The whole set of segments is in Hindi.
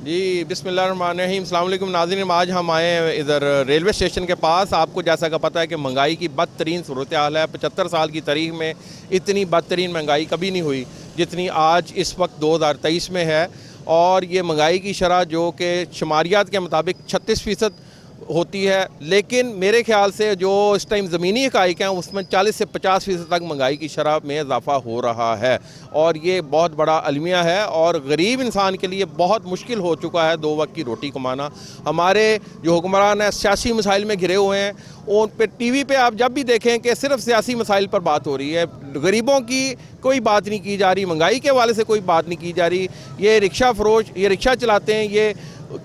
जी बिस्मिल्लाहिर्रहमानिर्रहीम, अस्सलाम वालेकुम नाज़रीन। आज हम आए हैं इधर रेलवे स्टेशन के पास। आपको जैसा कि पता है कि महंगाई की बदतरीन सूरत हाल है। 75 साल की तारीख में इतनी बदतरीन महंगाई कभी नहीं हुई जितनी आज इस वक्त 2023 में है। और ये महंगाई की शरह जो कि शुमारियात के मुताबिक 36% होती है, लेकिन मेरे ख्याल से जो इस टाइम ज़मीनी हक़ाइक़ हैं उसमें 40 से 50% तक महंगाई की शरह में इजाफ़ा हो रहा है। और ये बहुत बड़ा अलमिया है और गरीब इंसान के लिए बहुत मुश्किल हो चुका है दो वक्त की रोटी कमाना। हमारे जो हुक्मरान हैं सियासी मसाइल में घिरे हुए हैं। उन पे टीवी पे आप जब भी देखें कि सिर्फ सियासी मसाइल पर बात हो रही है, गरीबों की कोई बात नहीं की जा रही, महंगाई के हवाले से कोई बात नहीं की जा रही। ये रिक्शा फरोश, ये रिक्शा चलाते हैं, ये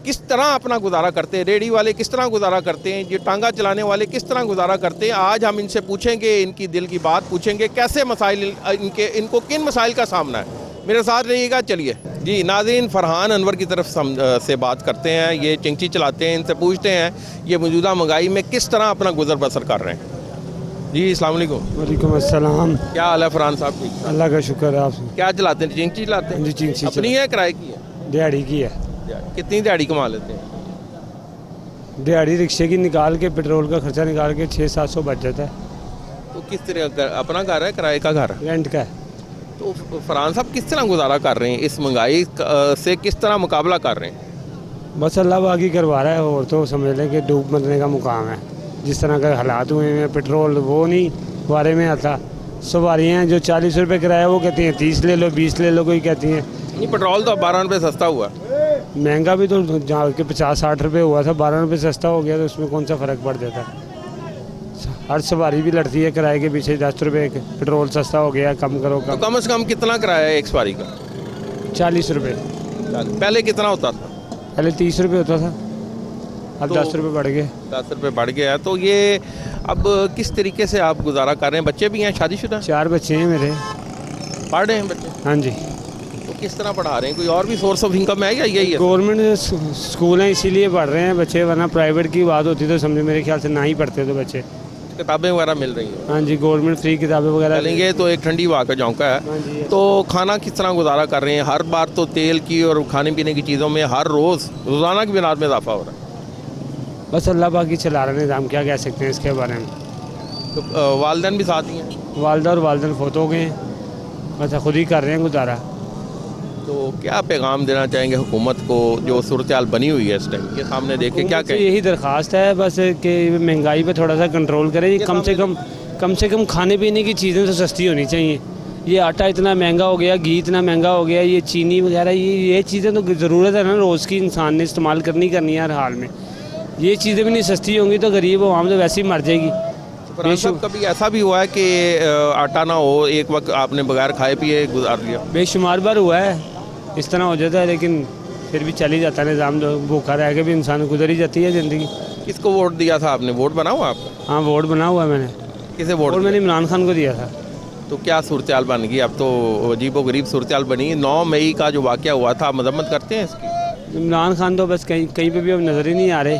किस तरह अपना गुजारा करते हैं, रेडी वाले किस तरह गुजारा करते हैं, ये टांगा चलाने वाले किस तरह गुजारा करते हैं। आज हम इनसे पूछेंगे, इनकी दिल की बात पूछेंगे, कैसे मसाइल इनको किन मसाइल का सामना है। मेरे साथ रहिएगा। चलिए जी नाज़रीन, फरहान अनवर की तरफ से बात करते हैं। ये चिंची चलाते हैं, इनसे पूछते हैं ये मौजूदा महंगाई में किस तरह अपना गुजर बसर कर रहे हैं। जी अस्सलाम वालेकुम। वालेकुम अस्सलाम। क्या हाल है फरहान साहब? ठीक, अल्लाह का शुक्र है। आप क्या चलाते हैं? चिंची चलाते हैं? जी चिंची अपनी है किराए की है? दिहाड़ी की है। कितनी दिहाड़ी कमा लेते हैं? दिहाड़ी रिक्शे की निकाल के, पेट्रोल का खर्चा निकाल के 600-700 बच जाता है। तो किस तरह अपना घर है, किराए का घर है? रेंट का है। तो फरहान साहब किस तरह गुजारा कर रहे हैं, इस महंगाई से किस तरह मुकाबला कर रहे हैं? बस अल्लाह बाकी करवा रहा है, और तो समझ लें कि डूब मरने का मुकाम है। जिस तरह के हालात हुए हैं, पेट्रोल वो नहीं बारे में आता। सवारियाँ जो 40 रुपये किराया वो कहती हैं 30 ले लो, 20 ले लो, कोई कहती हैं। नहीं, पेट्रोल तो 12 रुपये सस्ता हुआ। महंगा भी तो जहाँ के 50-60 रुपये हुआ था, 12 रुपये सस्ता हो गया, तो उसमें कौन सा फ़र्क पड़ जाता है। हर सवारी भी लड़ती है किराए के पीछे। 10 रुपये पेट्रोल सस्ता हो गया, कम करो तो कम से कम कितना किराया है एक सवारी का? 40 रुपये। पहले कितना होता था? पहले 30 रुपये होता था, अब तो 10 रुपये बढ़ गए। 10 रुपये बढ़ गया है। तो ये अब किस तरीके से आप गुजारा कर रहे हैं? बच्चे भी हैं, शादीशुदा? 4 बच्चे हैं मेरे। पढ़ रहे हैं बच्चे? हाँ जी। तो किस तरह पढ़ा रहे हैं? कोई और भी सोर्स ऑफ इनकम है या यही है? गवर्नमेंट स्कूल हैं इसीलिए पढ़ रहे हैं बच्चे, वरना प्राइवेट की बात होती तो समझे मेरे ख्याल से ना ही पढ़ते तो बच्चे। किताबें वगैरह मिल रही हैं? हाँ जी, गवर्नमेंट फ्री किताबें वगैरह। चलेंगे तो एक ठंडी हवा का झोंका है। हाँ जी। तो खाना किस तरह गुजारा कर रहे हैं? हर बार तो तेल की और खाने पीने की चीज़ों में हर रोज़ रोज़ाना की बिनाद में इजाफा हो रहा है। बस अल्लाह बाकी चला रहे हैं निज़ाम, क्या कह सकते हैं इसके बारे में। तो वालिदैन भी साथ ही हैं? वालदा और वालिदैन फोत हो गए हैं, बस खुद ही कर रहे हैं गुजारा। तो क्या पैगाम देना चाहेंगे हुकूमत को जो सूरत हाल बनी हुई है इस टाइम के सामने देख के? क्या कहें? यही दरख्वास्त है बस कि महंगाई पे थोड़ा सा कंट्रोल करें। कम से कम खाने पीने की चीज़ें तो सस्ती होनी चाहिए। ये आटा इतना महंगा हो गया, घी इतना महंगा हो गया, ये चीनी वगैरह, ये चीज़ें तो ज़रूरत है ना रोज़ की, इंसान ने इस्तेमाल करनी है हर हाल में। ये चीज़ें भी नहीं सस्ती होंगी तो गरीब आवाम तो वैसे ही मर जाएगी। कभी ऐसा भी हुआ है कि आटा ना हो, एक वक्त आपने बगैर खाए पिए गुजार लिया? बेशुमार बार हुआ है, इस तरह हो जाता है, लेकिन फिर भी चल ही जाता है निज़ाम। भूखा रह के भी इंसान गुजर ही जाती है ज़िंदगी। किसको वोट दिया था आपने? वोट बना हुआ आपका? हाँ वोट बना हुआ है मैंने। किसे वोट? और मैंने इमरान खान को दिया था। तो क्या सूरत हाल बन गई? अब तो अजीब व गरीब सूरत हाल बनी। 9 मई का जो वाक़या हुआ था, मजम्मत करते हैं इसकी? इमरान खान तो बस कहीं पे भी अब नज़र ही नहीं आ रहे।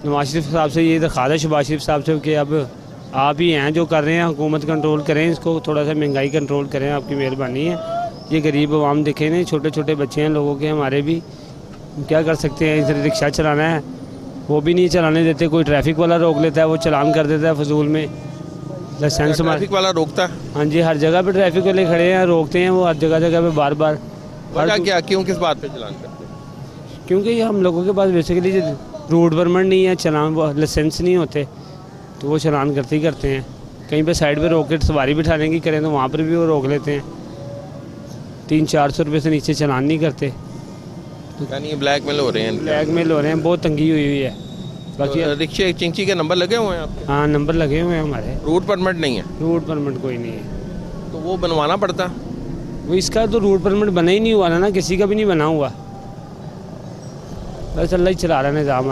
नवाज शरीफ साहब से ये दरख्वास्त है, शहबाज शरीफ साहब से, कि अब आप ही हैं जो कर रहे हैं, हुकूमत कंट्रोल करें इसको, थोड़ा सा महंगाई कंट्रोल करें, आपकी मेहरबानी है। ये गरीब आवाम देखे नहीं, छोटे छोटे बच्चे हैं लोगों के, हमारे भी, क्या कर सकते हैं। इधर रिक्शा चलाना है वो भी नहीं चलाने देते, कोई ट्रैफिक वाला रोक लेता है, वो चलान कर देता है फजूल में। लाइसेंस ट्रैफिक वाला रोकता है? हाँ जी, हर जगह पे ट्रैफिक वाले खड़े हैं, रोकते हैं वो हर जगह पे बार बार। क्या क्यों, किस बात पे चलान करते हैं? क्योंकि ये हम लोगों के पास बेसिकली रोड परमिट नहीं है, चलान लाइसेंस नहीं होते, तो वो चलान करते ही करते हैं। कहीं पे साइड पे रोक के सवारी बिठाने की करें तो वहाँ पर भी वो रोक लेते हैं। 300-400 रुपये से नीचे चलान नहीं करते। यानी ब्लैक मेल हो रहे हैं? ब्लैक मेल हो रहे हैं, बहुत तंगी हुई है। बाकी तो रिक्शे चिंची के नंबर लगे हुए हैं आपके? हाँ नंबर लगे हुए हैं हमारे। रूट परमिट नहीं है? रूट परमिट कोई नहीं है। तो वो बनवाना पड़ता? वो इसका तो रूट परमिट बना ही नहीं हुआ ना, किसी का भी नहीं बना हुआ। बस अल्लाह ही चला रहा है निज़ाम।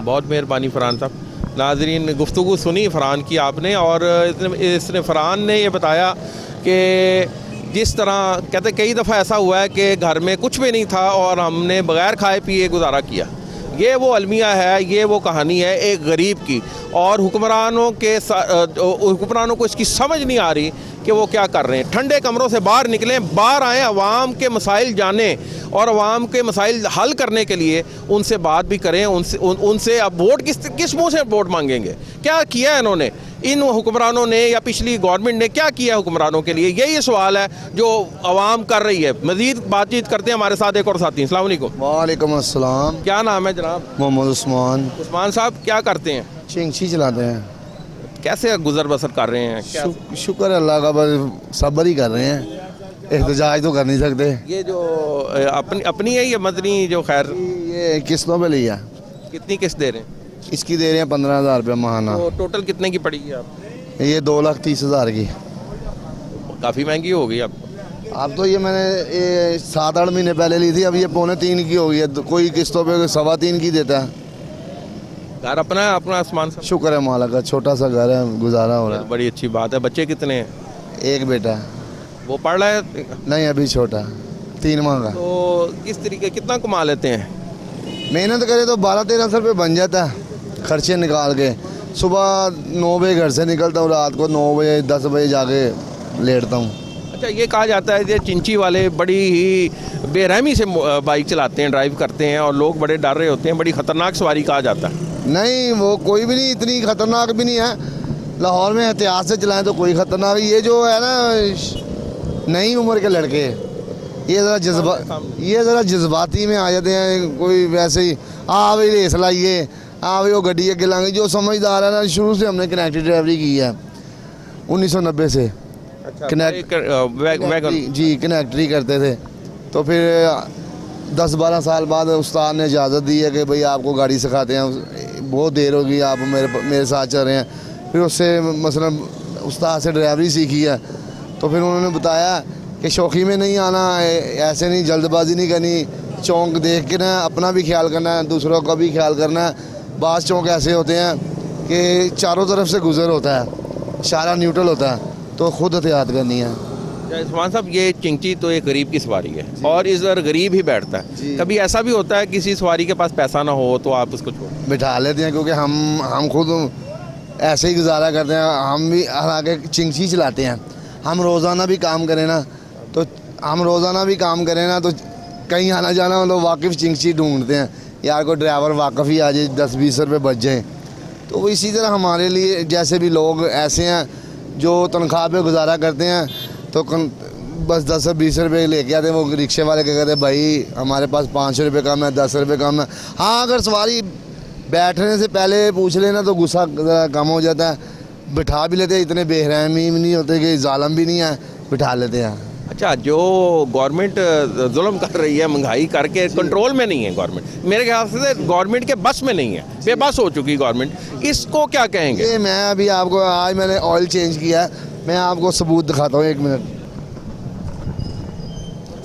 बहुत मेहरबानी फरहान साहब। नाजरीन, गुफ्तगू सुनी फरहान की आपने, और इसने फरहान ने ये बताया कि जिस तरह कहते कई दफ़ा ऐसा हुआ है कि घर में कुछ भी नहीं था और हमने बग़ैर खाए पिए गुजारा किया। ये वो अलमिया है, ये वो कहानी है एक गरीब की। और हुक्मरानों को इसकी समझ नहीं आ रही कि वो क्या कर रहे हैं। ठंडे कमरों से बाहर निकलें, बाहर आएँ, अवाम के मसाइल जानें और अवाम के मसाइल हल करने के लिए उनसे बात भी करें। उनसे अब वोट किस मुँह से वोट मांगेंगे? क्या किया है इन्होंने, इन हुक्मरानों ने या पिछली गवर्नमेंट ने क्या किया हुक्मरानों के लिए? यही सवाल है जो अवाम कर रही है। मज़ीद बातचीत करते हैं, हमारे साथ एक और साथी। अस्सलाम वालेकुम। वालेकुम अस्सलाम। क्या नाम है जनाब? मोहम्मद उस्मान। उस्मान साहब क्या करते हैं? चिंगसी चलाते हैं। कैसे गुजर बसर कर रहे हैं? क्या शुक्र अल्लाह का, बस सब्र ही कर रहे हैं, एहतजाज तो कर नहीं सकते। ये जो अपनी है, ये मदनी जो खैर ये किस्तों पे लिया, कितनी किस्त दे रहे हैं? इसकी दे रहे हैं 15,000 रुपये माहाना। तो टोटल कितने की पड़ेगी आप? ये 2,30,000 की। काफ़ी महंगी हो गई आप। अब तो ये मैंने 7-8 महीने पहले ली थी, अब ये 2.25 की हो गई है। कोई किस्तों पे 3.25 की देता है। घर अपना है, अपना आसमान सा? शुक्र है मालिक का, छोटा सा घर है, गुजारा हो रहा है। बड़ी अच्छी बात है। बच्चे कितने हैं? एक बेटा है। वो पढ़ रहा है? नहीं, अभी छोटा, 3 माह का। तो किस तरीके, कितना कमा लेते हैं? मेहनत करे तो 12-13 सौ रुपये बन जाता है, खर्चे निकाल के। सुबह 9 बजे घर से निकलता हूँ, रात को 9 बजे 10 बजे जाके लेटता हूँ। अच्छा, ये कहा जाता है कि चिंची वाले बड़ी ही बेरहमी से बाइक चलाते हैं, ड्राइव करते हैं और लोग बड़े डर रहे होते हैं, बड़ी ख़तरनाक सवारी कहा जाता है। नहीं, वो कोई भी नहीं, इतनी ख़तरनाक भी नहीं है। लाहौर में एहतियात से चलाएं तो कोई ख़तरनाक। ये जो है ना नई उम्र के लड़के, ये ज़रा जज्बाती में आ जाते हैं। कोई वैसे ही भाई रेस लाइए, भाई वो गड्डी अगे लाएंगे। जो समझदार है ना, शुरू से हमने कनेक्टेड ड्राइवरी की है 1990 से। जी कनेक्टरी करते थे। तो फिर 10-12 साल बाद उस्ताद ने इजाज़त दी है कि भाई आपको गाड़ी सिखाते हैं, बहुत देर होगी आप मेरे साथ चल रहे हैं। फिर उससे मसलन उस्ताद से ड्राइवरी सीखी है। तो फिर उन्होंने बताया कि शौकी में नहीं आना, ऐसे नहीं, जल्दबाजी नहीं करनी, चौंक देख के ना अपना भी ख्याल करना है, दूसरों का भी ख्याल करना है। बास चौंक ऐसे होते हैं कि चारों तरफ से गुजर होता है, सारा न्यूट्रल होता है, तो खुद एहतियात करनी है। उस्मान साहब, ये चिंची तो एक गरीब की सवारी है और इस दर गरीब ही बैठता है। कभी ऐसा भी होता है किसी सवारी के पास पैसा ना हो तो आप उसको बिठा लेते हैं, क्योंकि हम खुद ऐसे ही गुजारा करते हैं। हम भी हालांकि चिंची चलाते हैं, हम रोज़ाना भी काम करें ना तो कहीं आना जाना हो तो वाकिफ़ चिंची ढूंढते हैं, यार कोई ड्राइवर वाकफ़ ही आ जाए, 10-20 रुपये बच जाएँ। तो वो इसी तरह हमारे लिए जैसे भी लोग ऐसे हैं जो तनख्वाह पे गुजारा करते हैं, तो बस 10-20 रुपये लेके आते हैं। वो रिक्शे वाले क्या कहते हैं, भाई हमारे पास 500 रुपये कम है, 10 रुपये कम है। हाँ, अगर सवारी बैठने से पहले पूछ लेना तो गुस्सा कम हो जाता है। बिठा भी लेते हैं, इतने बेरहमी नहीं होते कि जालिम भी नहीं है, बिठा लेते हैं। अच्छा, जो गवर्नमेंट जुल्म कर रही है, महंगाई करके कंट्रोल में नहीं है गवर्नमेंट, मेरे ख्याल से गवर्नमेंट के बस में नहीं है, बेबस हो चुकी गवर्नमेंट, इसको क्या कहेंगे? ये मैं अभी आपको, आज मैंने ऑयल चेंज किया है, मैं आपको सबूत दिखाता हूँ, 1 मिनट।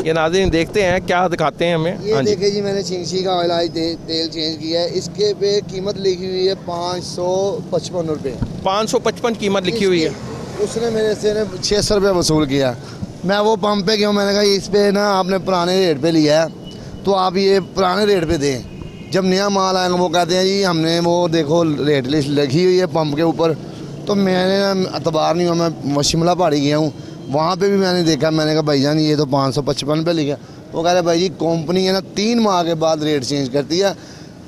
ये नाज़रीन देखते हैं क्या दिखाते हैं हमें। ये देखिए जी, मैंने चिंगसी का ऑयल आज तेल चेंज किया है। इसके पे कीमत लिखी हुई है 555 रुपये। 555 कीमत लिखी हुई है। उसने मेरे से 600 रुपये वसूल किया। मैं वो पंप पे गया, मैंने कहा इस पे ना आपने पुराने रेट पे लिया है, तो आप ये पुराने रेट पे दें। जब नया माल आएगा वो कहते हैं जी हमने वो देखो रेट लिस्ट लिखी हुई है पंप के ऊपर। तो मैंने ना अतबार नहीं हुआ, मैं शिमला पहाड़ी गया हूँ, वहाँ पे भी मैंने देखा। मैंने कहा भाईजान ये तो 555 पे लिखा। वो कह रहे भाई जी कंपनी है ना 3 माह के बाद रेट चेंज करती है,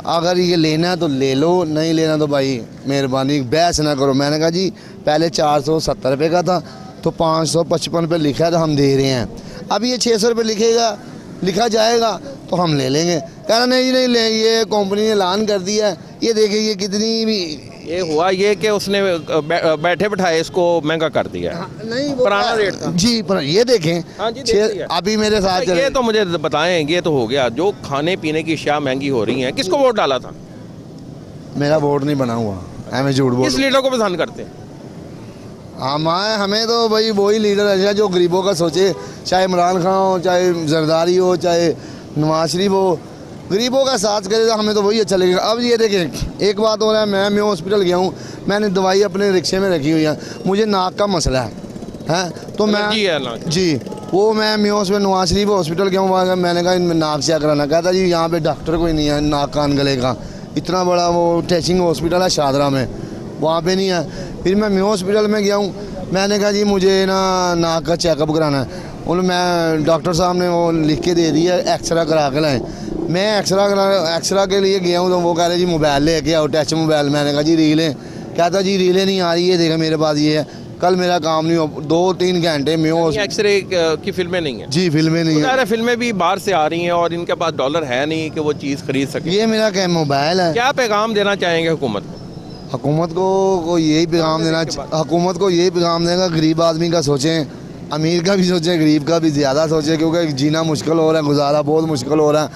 अगर ये लेना है तो ले लो, नहीं लेना तो भाई मेहरबानी बहस ना करो। मैंने कहा जी पहले 470 रुपये का था, तो 555 पे लिखा है तो हम दे रहे हैं। अब ये 600 रुपये लिखा जाएगा तो हम ले लेंगे। कह रहा नहीं नहीं ले, ये कंपनी ने ऐलान कर दिया है। ये देखिए ये कितनी भी ये हुआ ये कि उसने बैठे बिठाए इसको महंगा कर दिया है। नहीं, पुराना रेट था जी, पर ये देखें। हाँ जी, देखिए। अभी मेरे साथ ये तो मुझे बताएं, ये तो हो गया जो खाने पीने की अशिया महंगी हो रही हैं, किसको वोट डाला था? मेरा वोट नहीं बना हुआ, मैं झूठ बोल। किस लीडर को पसंद करते हैं? हमें तो भाई वही लीडर है जो गरीबों का सोचे, चाहे इमरान खान हो, चाहे जरदारी हो, चाहे नवाज शरीफ हो, गरीबों का साथ करे तो हमें तो वही अच्छा लगेगा। अब ये देखें, एक बात हो रहा है, मैं हॉस्पिटल गया हूँ, मैंने दवाई अपने रिक्शे में रखी हुई है, मुझे नाक का मसला है तो मैं जी वो मैं म्योस में नवाज शरीफ हॉस्पिटल गया हूँ, मैंने कहा नाक चेक कराना, कहता जी यहाँ पे डॉक्टर कोई नहीं है नाक कान गले का, इतना बड़ा वो टेचिंग हॉस्पिटल है शादरा में, वहाँ पे नहीं है। फिर मैं म्यो हॉस्पिटल में गया हूँ, मैंने कहा जी मुझे ना नाक का चेकअप कराना है। मैं डॉक्टर साहब ने वो लिख के दे दिया, एक्सरा करा के लाएँ। मैं एक्सरा के लिए गया हूँ तो वो कह रहे जी मोबाइल लेके आओ, टच मोबाइल। मैंने कहा जी रीलें, कहता जी रीलें नहीं आ रही है, देखा मेरे पास ये है। कल मेरा काम नहीं हो, 2-3 घंटे में हो। एक्सरे की फिल्में नहीं है? जी फिल्में नहीं है। फिल्में भी बाहर से आ रही हैं और इनके पास डॉलर है नहीं कि वो चीज़ खरीद सके। ये मेरा क्या मोबाइल है। क्या पैगाम देना चाहेंगे हुकूमत को? हुकूमत को यही पैगाम देना, हुकूमत को यही पैगाम देगा, गरीब आदमी का सोचें, अमीर का भी सोचें, गरीब का भी ज़्यादा सोचें, क्योंकि जीना मुश्किल हो रहा है, गुजारा बहुत मुश्किल हो रहा है।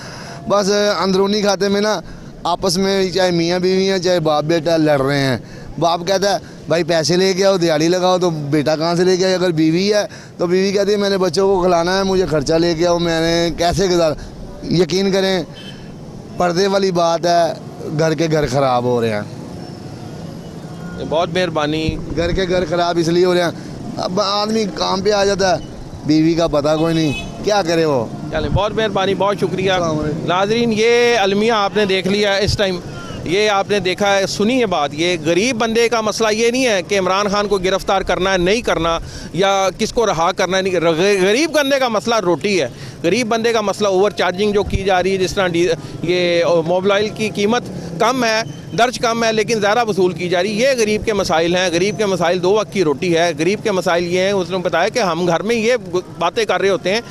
बस अंदरूनी खाते में ना आपस में चाहे मियाँ बीवी हैं चाहे बाप बेटा लड़ रहे हैं। बाप कहता है भाई पैसे लेके आओ, दिहाड़ी लगाओ, तो बेटा कहाँ से लेके आए? अगर बीवी है तो बीवी कहती है मैंने बच्चों को खिलाना है, मुझे खर्चा लेके आओ, मैंने कैसे गुजारा। यकीन करें पर्दे वाली बात है, घर के घर ख़राब हो रहे हैं। बहुत मेहरबानी। घर के घर ख़राब इसलिए हो रहे हैं, अब आदमी काम पे आ जाता है, बीवी का पता कोई नहीं, क्या करे वो। चलें, बहुत मेहरबानी, बहुत शुक्रिया। नाजरीन, ये अलमिया आपने देख लिया इस टाइम, ये आपने देखा है, सुनी है बात। ये गरीब बंदे का मसला ये नहीं है कि इमरान खान को गिरफ़्तार करना है नहीं करना, या किसको रहा करना है नहीं। गरीब बंदे का मसला रोटी है। गरीब बंदे का मसला ओवर चार्जिंग जो की जा रही है, जिस तरह ये मोबाइल की कीमत कम है, दर्ज कम है, लेकिन ज़्यादा वसूल की जा रही है। ये गरीब के मसाइल हैं। गरीब के मसाइल 2 वक्त की रोटी है। गरीब के मसाइल ये हैं, उसने बताया कि हम घर में ये बातें कर रहे होते हैं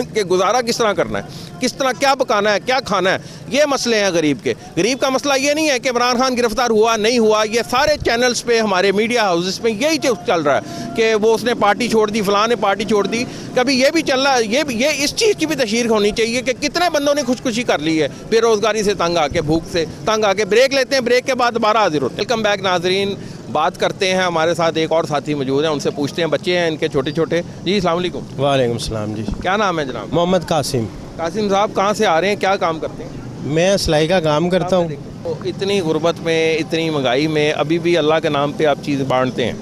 कि गुजारा किस तरह करना है, किस तरह क्या पकाना है, क्या खाना है। ये मसले हैं गरीब के। गरीब का मसला ये नहीं है कि इमरान खान गिरफ्तार हुआ नहीं हुआ। ये सारे चैनल्स पे, हमारे मीडिया हाउसेस में यही चल रहा है कि वो उसने पार्टी छोड़ दी, फलां ने पार्टी छोड़ दी। कभी ये भी चल रहा है, ये इस चीज़ की भी तशहीर होनी चाहिए कि कितने बंदों ने खुदकुशी कर ली है बेरोज़गारी से तंग आके, भूख से तंग आके। ब्रेक लेते हैं, ब्रेक के बाद दोबारा हाजिर होते हैं। वेलकम बैक नाजरीन। बात करते हैं, हमारे साथ एक और साथी मौजूद हैं, उनसे पूछते हैं। बच्चे हैं इनके छोटे छोटे। जी अस्सलाम वालेकुम। वालेकुम सलाम जी। क्या नाम है जनाब? मोहम्मद कासिम। कासिम साहब कहाँ से आ रहे हैं, क्या काम करते हैं? मैं सिलाई का काम करता हूँ। तो इतनी गुर्बत में, इतनी महंगाई में अभी भी अल्लाह के नाम पे आप चीज़ बांटते हैं?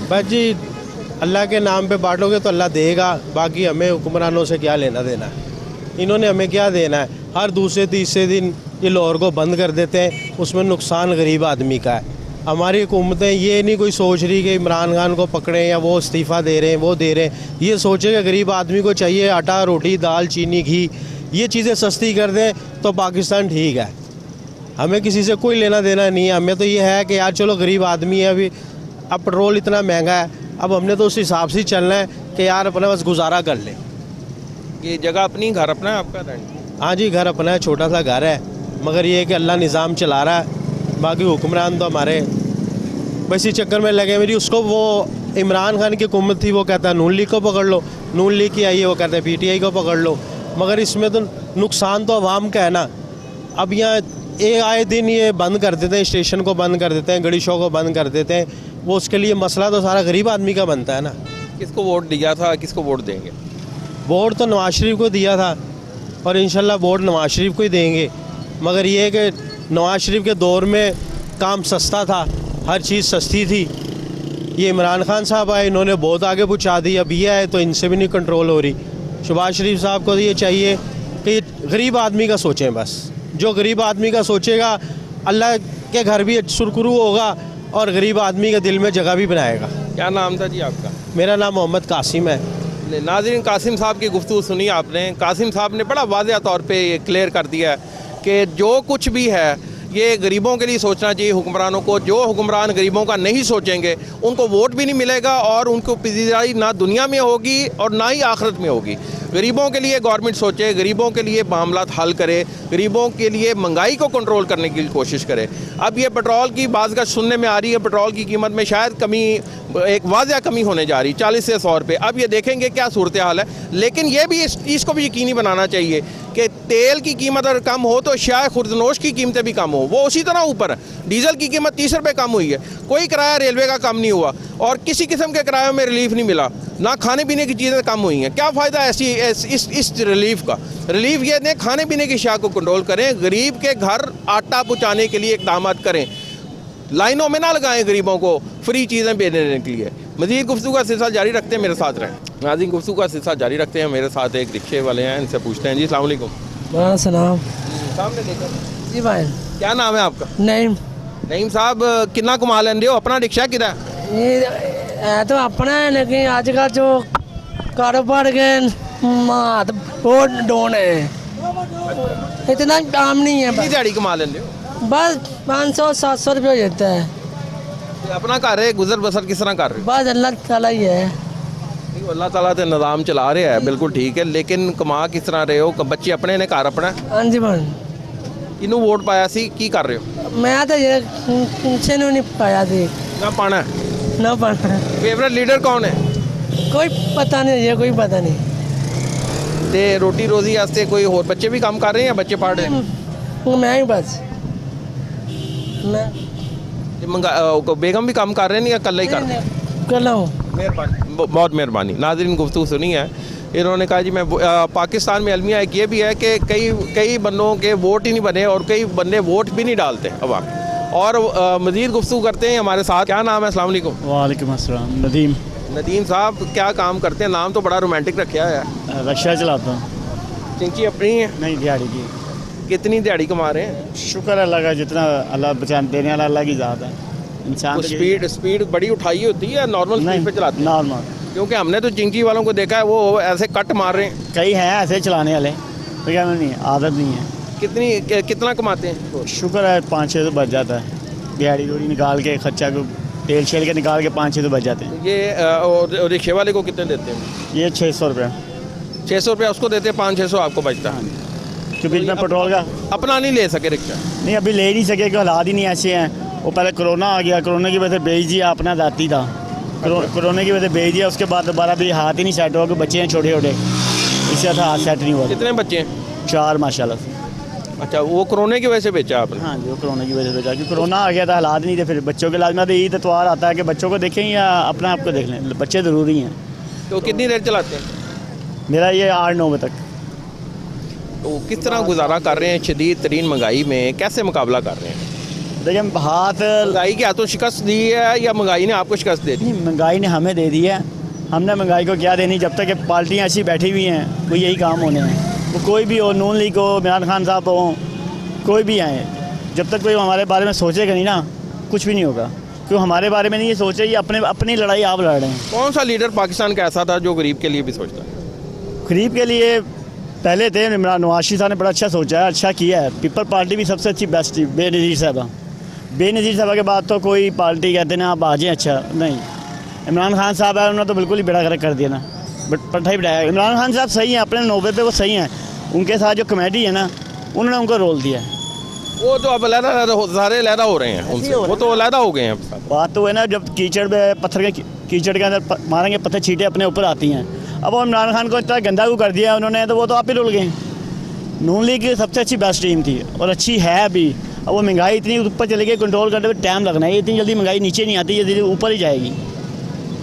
बस जी, अल्लाह के नाम पे बांटोगे तो अल्लाह देगा, बाकी हमें हुक्मरानों से क्या लेना देना है। इन्होंने हमें क्या देना है? हर दूसरे तीसरे दिन ये लाहौर को बंद कर देते हैं, उसमें नुकसान गरीब आदमी का है। हमारी हुकूमतें ये नहीं कोई सोच रही कि इमरान खान को पकड़ें या वो इस्तीफ़ा दे रहे हैं, वो दे रहे हैं। ये सोचे कि गरीब आदमी को चाहिए आटा, रोटी, दाल, चीनी, घी, ये चीज़ें सस्ती कर दें तो पाकिस्तान ठीक है। हमें किसी से कोई लेना देना नहीं है। हमें तो ये है कि यार चलो गरीब आदमी है, अभी अब पेट्रोल इतना महंगा है, अब हमने तो उस हिसाब से चलना है कि यार अपना बस गुजारा कर लें। ये जगह अपनी, घर अपना है आपका? रेंट? हाँ जी, घर अपना है, छोटा सा घर है, मगर ये है कि अल्लाह निज़ाम चला रहा है। बाकी हुक्मरान तो हमारे बस इस चक्कर में लगे। मेरी उसको वो इमरान खान की हुकूमत थी, वो कहता है नून लीग को पकड़ लो, नून लीग की आई है वो कहता है PTI को पकड़ लो, मगर इसमें तो नुकसान तो अवाम का है ना। अब यहाँ आए दिन ये बंद कर देते हैं, स्टेशन को बंद कर देते हैं, गड़ी शो को बंद कर देते हैं। वो उसके लिए मसला तो सारा गरीब आदमी का बनता है ना। किसको वोट दिया था, किसको वोट देंगे? वोट तो नवाज शरीफ को दिया था और इंशाल्लाह वोट नवाज शरीफ को ही देंगे। मगर ये है कि नवाज शरीफ के दौर में काम सस्ता था, हर चीज़ सस्ती थी। ये इमरान खान साहब आए, इन्होंने बहुत आगे पहुँचा दी। अब ये आए तो इनसे भी नहीं कंट्रोल हो रही। शहबाज शरीफ साहब को ये चाहिए कि गरीब आदमी का सोचें। बस जो गरीब आदमी का सोचेगा, अल्लाह के घर भी सुरखरू होगा और गरीब आदमी के दिल में जगह भी बनाएगा। क्या नाम था जी आपका? मेरा नाम मोहम्मद कासिम है। नाज़रीन, कासिम साहब की गुफ्तगू सुनी आपने। कासिम साहब ने बड़ा वाज़ेह तौर पे ये क्लियर कर दिया है कि जो कुछ भी है ये गरीबों के लिए सोचना चाहिए हुक्मरानों को। जो हुक्मरान गरीबों का नहीं सोचेंगे उनको वोट भी नहीं मिलेगा और उनको पजीराई ना दुनिया में होगी और ना ही आखिरत में होगी। गरीबों के लिए गवर्नमेंट सोचे, गरीबों के लिए मामलात हल करे, गरीबों के लिए महंगाई को कंट्रोल करने की कोशिश करे। अब ये पेट्रोल की बाज़ सुनने में आ रही है, पेट्रोल की कीमत में शायद कमी, एक वाज़ह कमी होने जा रही, 40 से 100 रुपये। अब ये देखेंगे क्या सूरत हाल है। लेकिन ये भी इस चीज़ को भी यकीनी बनाना चाहिए कि तेल की कीमत अगर कम हो तो शायद खुर्दनोश की कीमतें भी कम हो, वो उसी तरह ऊपर है। डीजल की कीमत 30 रुपये कम हुई है, कोई किराया रेलवे का कम नहीं हुआ और किसी किस्म के किरायों में रिलीफ नहीं मिला, ना खाने पीने की चीज़ें कम हुई हैं। क्या फ़ायदा ऐसी इस रिलीफ का? रिलीफ ये दें, खाने पीने की अशिया को कंट्रोल करें, गरीब के घर आटा पहुँचाने के लिए इक़दाम करें, लाइनों में ना लगाएं गरीबों को फ्री चीज़ें देने के लिए। मज़ीद गुफ्तगू का सिलसिला जारी रखते हैं, मेरे साथ रहें। नाज़रीन, गुफ्तगू का सिलसिला जारी रखते हैं, मेरे साथ एक रिक्शे वाले हैं, इनसे पूछते हैं। जी अस्सलाम वालेकुम। सलाम सामने देखो जी भाई। क्या नाम है आपका? नहीं नईम साहब, कितना कमा लेंदे हो? अपना रिक्शा किदा? है तो अपना है, लेकिन आजकल जो कारोबार के हाथ बहुत डाउन है, इतना काम नहीं है। कितनी दिहाड़ी कमा लेंगे हो? बस 500-700 रुपये हो जाता है। ते अपना घर है, गुजर बसर किस तरह कर रहे बस अल्लाह ताला ही है। हो? अल्लाह ताला तो निज़ाम चला रहा है, बिल्कुल ठीक है, लेकिन कमा किस तरह रहे हो? बच्चे अपने ने, घर अपना? हाँ जी बन इनू वोट पाया सी, की कर रहे हो? मैं तो ये किसी ने नहीं पाया थी ना पाना है। ना पाना। फेवरेट लीडर कौन है? कोई पता नहीं है, कोई पता नहीं। ते रोटी रोजी वास्ते कोई और बच्चे भी काम कर रहे हैं या बच्चे पढ़ रहे हैं? मैं ही बस मैं बेगम भी काम कर रहे हैं या कल ही कर रहे हैं? कल हूँ। मेहरबानी, बहुत मेहरबानी। नाज़रीन, गुफ्तगू सुनी है, इन्होंने कहा जी मैं पाकिस्तान में अलमिया एक ये भी है कि कई बंदों के वोट ही नहीं बने और कई बंदे वोट भी नहीं डालते अवाम। और मज़ीद गुफ्तगू करते हैं हमारे साथ। क्या नाम है? अस्सलाम वालेकुम। वालेकुम अस्सलाम। नदीम। नदीम साहब, क्या काम करते हैं? नाम तो बड़ा रोमांटिक रखा है। रिक्शा चलाता हूँ। चिंची अपनी है? नहीं, दिहाड़ी की। कितनी दिहाड़ी कमा रहे हैं? शुक्र है अल्लाह का, जितना अल्लाह बचान देने वाला अल्लाह की ज़ात है। इंसान की स्पीड बड़ी उठाई होती है या नॉर्मल स्पीड पे चलाते हैं? नॉर्मल। क्योंकि हमने तो चिंची वालों को देखा है, वो ऐसे कट मार रहे हैं। कई हैं ऐसे चलाने वाले, तो क्या नहीं, आदत नहीं है। कितना कमाते हैं? शुक्र है 500 तो बच जाता है। दिहाड़ी दूड़ी निकाल के, खर्चा को तेल शेल के निकाल के 500 तो बच जाते हैं। ये और रिक्शे वाले को कितने देते हैं? ये 600 रुपये। 600 रुपया उसको देते हैं, 500-600 आपको बचता है। क्योंकि इसमें पेट्रोल का अपना नहीं ले सके रिक्शा? नहीं, अभी ले नहीं सके, हालात ही नहीं ऐसे हैं। वो पहले कोरोना आ गया, कोरोना की वजह से बेच दिया, अपना जाती था। कोरोना की वजह से बेच दिया, उसके बाद दोबारा भी हाथ ही नहीं सेट हुआ, बच्चे हैं छोटे छोटे, इससे अच्छा हाथ सेट नहीं हुआ। कितने बच्चे हैं? 4 माशाल्लाह से। अच्छा, वो कोरोना की वजह से बेचा आपने? हाँ जी, वो कोरोना की वजह से बेचा, क्योंकि कोरोना आ गया था, हालात नहीं थे। फिर बच्चों के लाजमी तो ईद इतवार आता है कि बच्चों को देखें या अपने आप को देख लें, बच्चे ज़रूरी हैं। तो कितनी देर चलाते हैं? मेरा ये 8-9 बजे तक। तो किस तरह गुजारा कर रहे हैं शदीद तरीन महंगाई में? कैसे मुकाबला कर रहे हैं? देखिए, हाथ महंगाई के हाथों शिकस्त दी है या महंगाई ने आपको शिकस्त दे दी? नहीं, महंगाई ने हमें दे दी है। हमने महंगाई को क्या देनी, जब तक कि पार्टियाँ ऐसी बैठी हुई हैं, वो यही काम होने हैं। वो कोई भी हो, नून लीग हो, इमरान खान साहब हो, कोई भी आए, जब तक कोई हमारे बारे में सोचेगा नहीं ना, कुछ भी नहीं होगा। क्यों हमारे बारे में नहीं ये सोचे, ये अपनी लड़ाई आप लड़ रहे हैं। कौन सा लीडर पाकिस्तान का ऐसा था जो गरीब के लिए भी सोचता है? गरीब के लिए पहले थे इमरान, नवाज शरीफ साहब ने बड़ा अच्छा सोचा है, अच्छा किया है। पीपल पार्टी भी सबसे अच्छी बेस्ट थी, बेनज़ीर साहबा। बेनज़ीर साहबा के बाद तो कोई पार्टी कहते ना आप आ जाएँ, अच्छा नहीं। इमरान खान साहब है, उन्होंने तो बिल्कुल ही बेड़ा गर्क कर दिया ना, पट्टा ही बिठाया। इमरान खान साहब सही हैं, अपने नौबे पे वो सही हैं। उनके साथ जो कमेटी है ना, उन्होंने उनको रोल दिया है। वो तो अब सारे अलहदा हो रहे हैं उनसे, वो तो अलहदा हो गए हैं। बात तो है ना, जब कीचड़ में कीचड़ के अंदर मारेंगे, पत्थर छींटे अपने ऊपर आती हैं। अब वो इमरान खान को इतना गंदा को कर दिया उन्होंने, तो वो तो आप ही रुल गए। नून लीग की सबसे अच्छी बेस्ट टीम थी और अच्छी है अभी। अब वो महंगाई इतनी ऊपर चली गई, कंट्रोल करने में टाइम लगना है। इतनी जल्दी महंगाई नीचे नहीं आती, ये धीरे ऊपर ही जाएगी।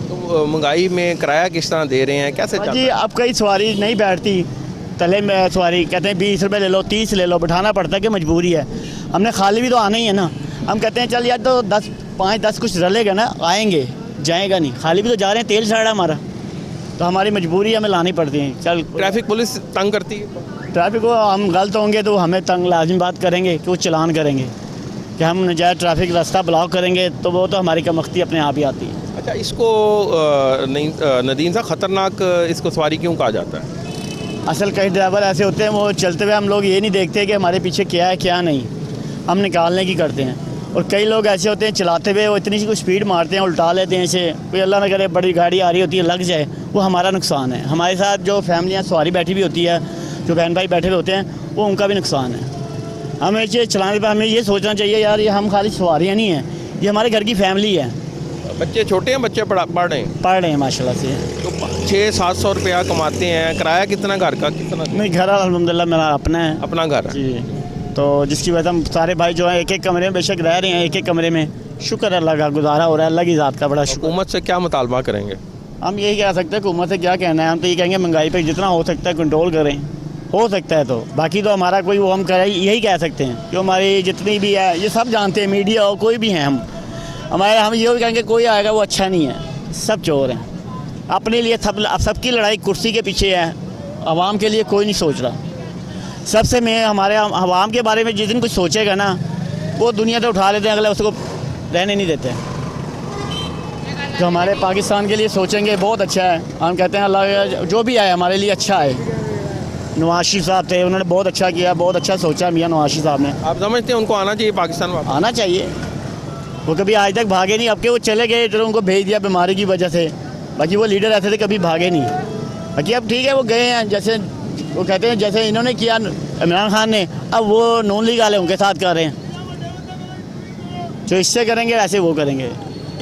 तो महंगाई में किराया किस तरह दे रहे हैं, कैसे चल जी, रहा है? अब कई सवारी नहीं बैठती, तले में सवारी कहते हैं 20 रुपये ले लो, 30 ले लो, बैठाना पड़ता है कि मजबूरी है। हमने खाली भी तो आना ही है ना। हम कहते हैं चल यार, तो 5-10 कुछ रलेगा ना, आएंगे, जाएगा नहीं। खाली भी तो जा रहे हैं, तेल साड़ा हमारा, तो हमारी मजबूरी हमें लानी पड़ती है। चल, ट्रैफिक पुलिस तंग करती है? ट्रैफिक को हम गलत होंगे तो हमें तंग लाजमी बात करेंगे कि वो चलान करेंगे, कि हम नजायज़ ट्रैफिक रास्ता ब्लॉक करेंगे, तो वो तो हमारी कमख्ती अपने आप ही आती है। अच्छा, इसको नदीम साहब ख़तरनाक इसको सवारी क्यों कहा जाता है? असल कई ड्राइवर ऐसे होते हैं, वो चलते हुए हम लोग ये नहीं देखते कि हमारे पीछे क्या है क्या नहीं, हम निकालने की करते हैं। और कई लोग ऐसे होते हैं चलाते हुए वो इतनी सी स्पीड मारते हैं, उल्टा लेते हैं इसे, कोई अल्लाह न करे बड़ी गाड़ी आ रही होती है लग जाए, वो हमारा नुकसान है। हमारे साथ जो फैमिलियाँ सवारी बैठी हुई होती है, जो बहन भाई बैठे हुए होते हैं, वो उनका भी नुकसान है। हमें ये चलाने पर हमें ये सोचना चाहिए यार, ये हम खाली सवारियाँ नहीं हैं, ये हमारे घर की फैमिली है। बच्चे छोटे हैं, बच्चे पढ़ रहे हैं माशाल्लाह से। तो 600-700 रुपया कमाते हैं। किराया कितना घर का, कितना? नहीं, घर अल्हम्दुलिल्लाह मेरा अपना है, अपना घर है जी। तो जिसकी वजह से हम सारे भाई जो हैं एक एक कमरे में बेशक रह रहे हैं, एक एक कमरे में, शुक्र अल्लाह का, गुजारा हो रहा है, अल्लाह की ज़ात का बड़ा शुक्र। हुकूमत से क्या मुतालबा करेंगे? हम यही कह सकते हैं, हुकूमत से क्या कहना है, हम तो ये कहेंगे महंगाई पे जितना हो सकता है कंट्रोल करें, हो सकता है तो। बाकी तो हमारा कोई वो हम करें, यही कह सकते हैं कि हमारी जितनी भी है, ये सब जानते हैं, मीडिया हो कोई भी हैं, हम ये भी कहेंगे कोई आएगा वो अच्छा नहीं है, सब चोर हैं। अपने लिए सबकी लड़ाई कुर्सी के पीछे है, आवाम के लिए कोई नहीं सोच रहा। सबसे मैं हमारे आवाम के बारे में जिस दिन कुछ सोचेगा ना, वो दुनिया से उठा लेते हैं, अगले उसको रहने नहीं देते। जो हमारे पाकिस्तान के लिए सोचेंगे बहुत अच्छा है। हम कहते हैं अल्लाह जो भी आए हमारे लिए अच्छा है। नवाज शरीफ साहब थे, उन्होंने बहुत अच्छा किया, बहुत अच्छा सोचा मियाँ नवाज शरीफ साहब ने। आप समझते हैं उनको आना चाहिए पाकिस्तान वापस? आना चाहिए, वो कभी आज तक भागे नहीं। अब के वो चले गए तो उनको भेज दिया बीमारी की वजह से, बाकी वो लीडर ऐसे थे कभी भागे नहीं। बाकी अब ठीक है वो गए हैं, जैसे वो कहते हैं जैसे इन्होंने किया इमरान खान ने, अब वो नून लीग वाले उनके साथ कर रहे हैं। जो इससे करेंगे ऐसे वो करेंगे।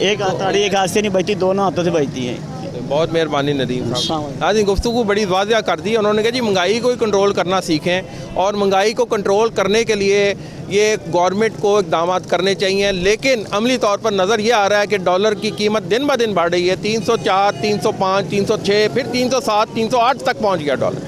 एक ताड़ी एक हाथ से नहीं बजती, दोनों हाथों से बजती है। बहुत मेहरबानी नदीम साहब। आज गुफ्तगू बड़ी वाज़िया कर दी। उन्होंने कहा जी महंगाई को कंट्रोल करना सीखें और महंगाई को कंट्रोल करने के लिए ये गवर्नमेंट को इक़दाम करने चाहिए। लेकिन अमली तौर पर नज़र ये आ रहा है कि डॉलर की कीमत दिन ब दिन बढ़ रही है। 304, 305, 306, फिर 307, 308 तक पहुँच गया डॉलर,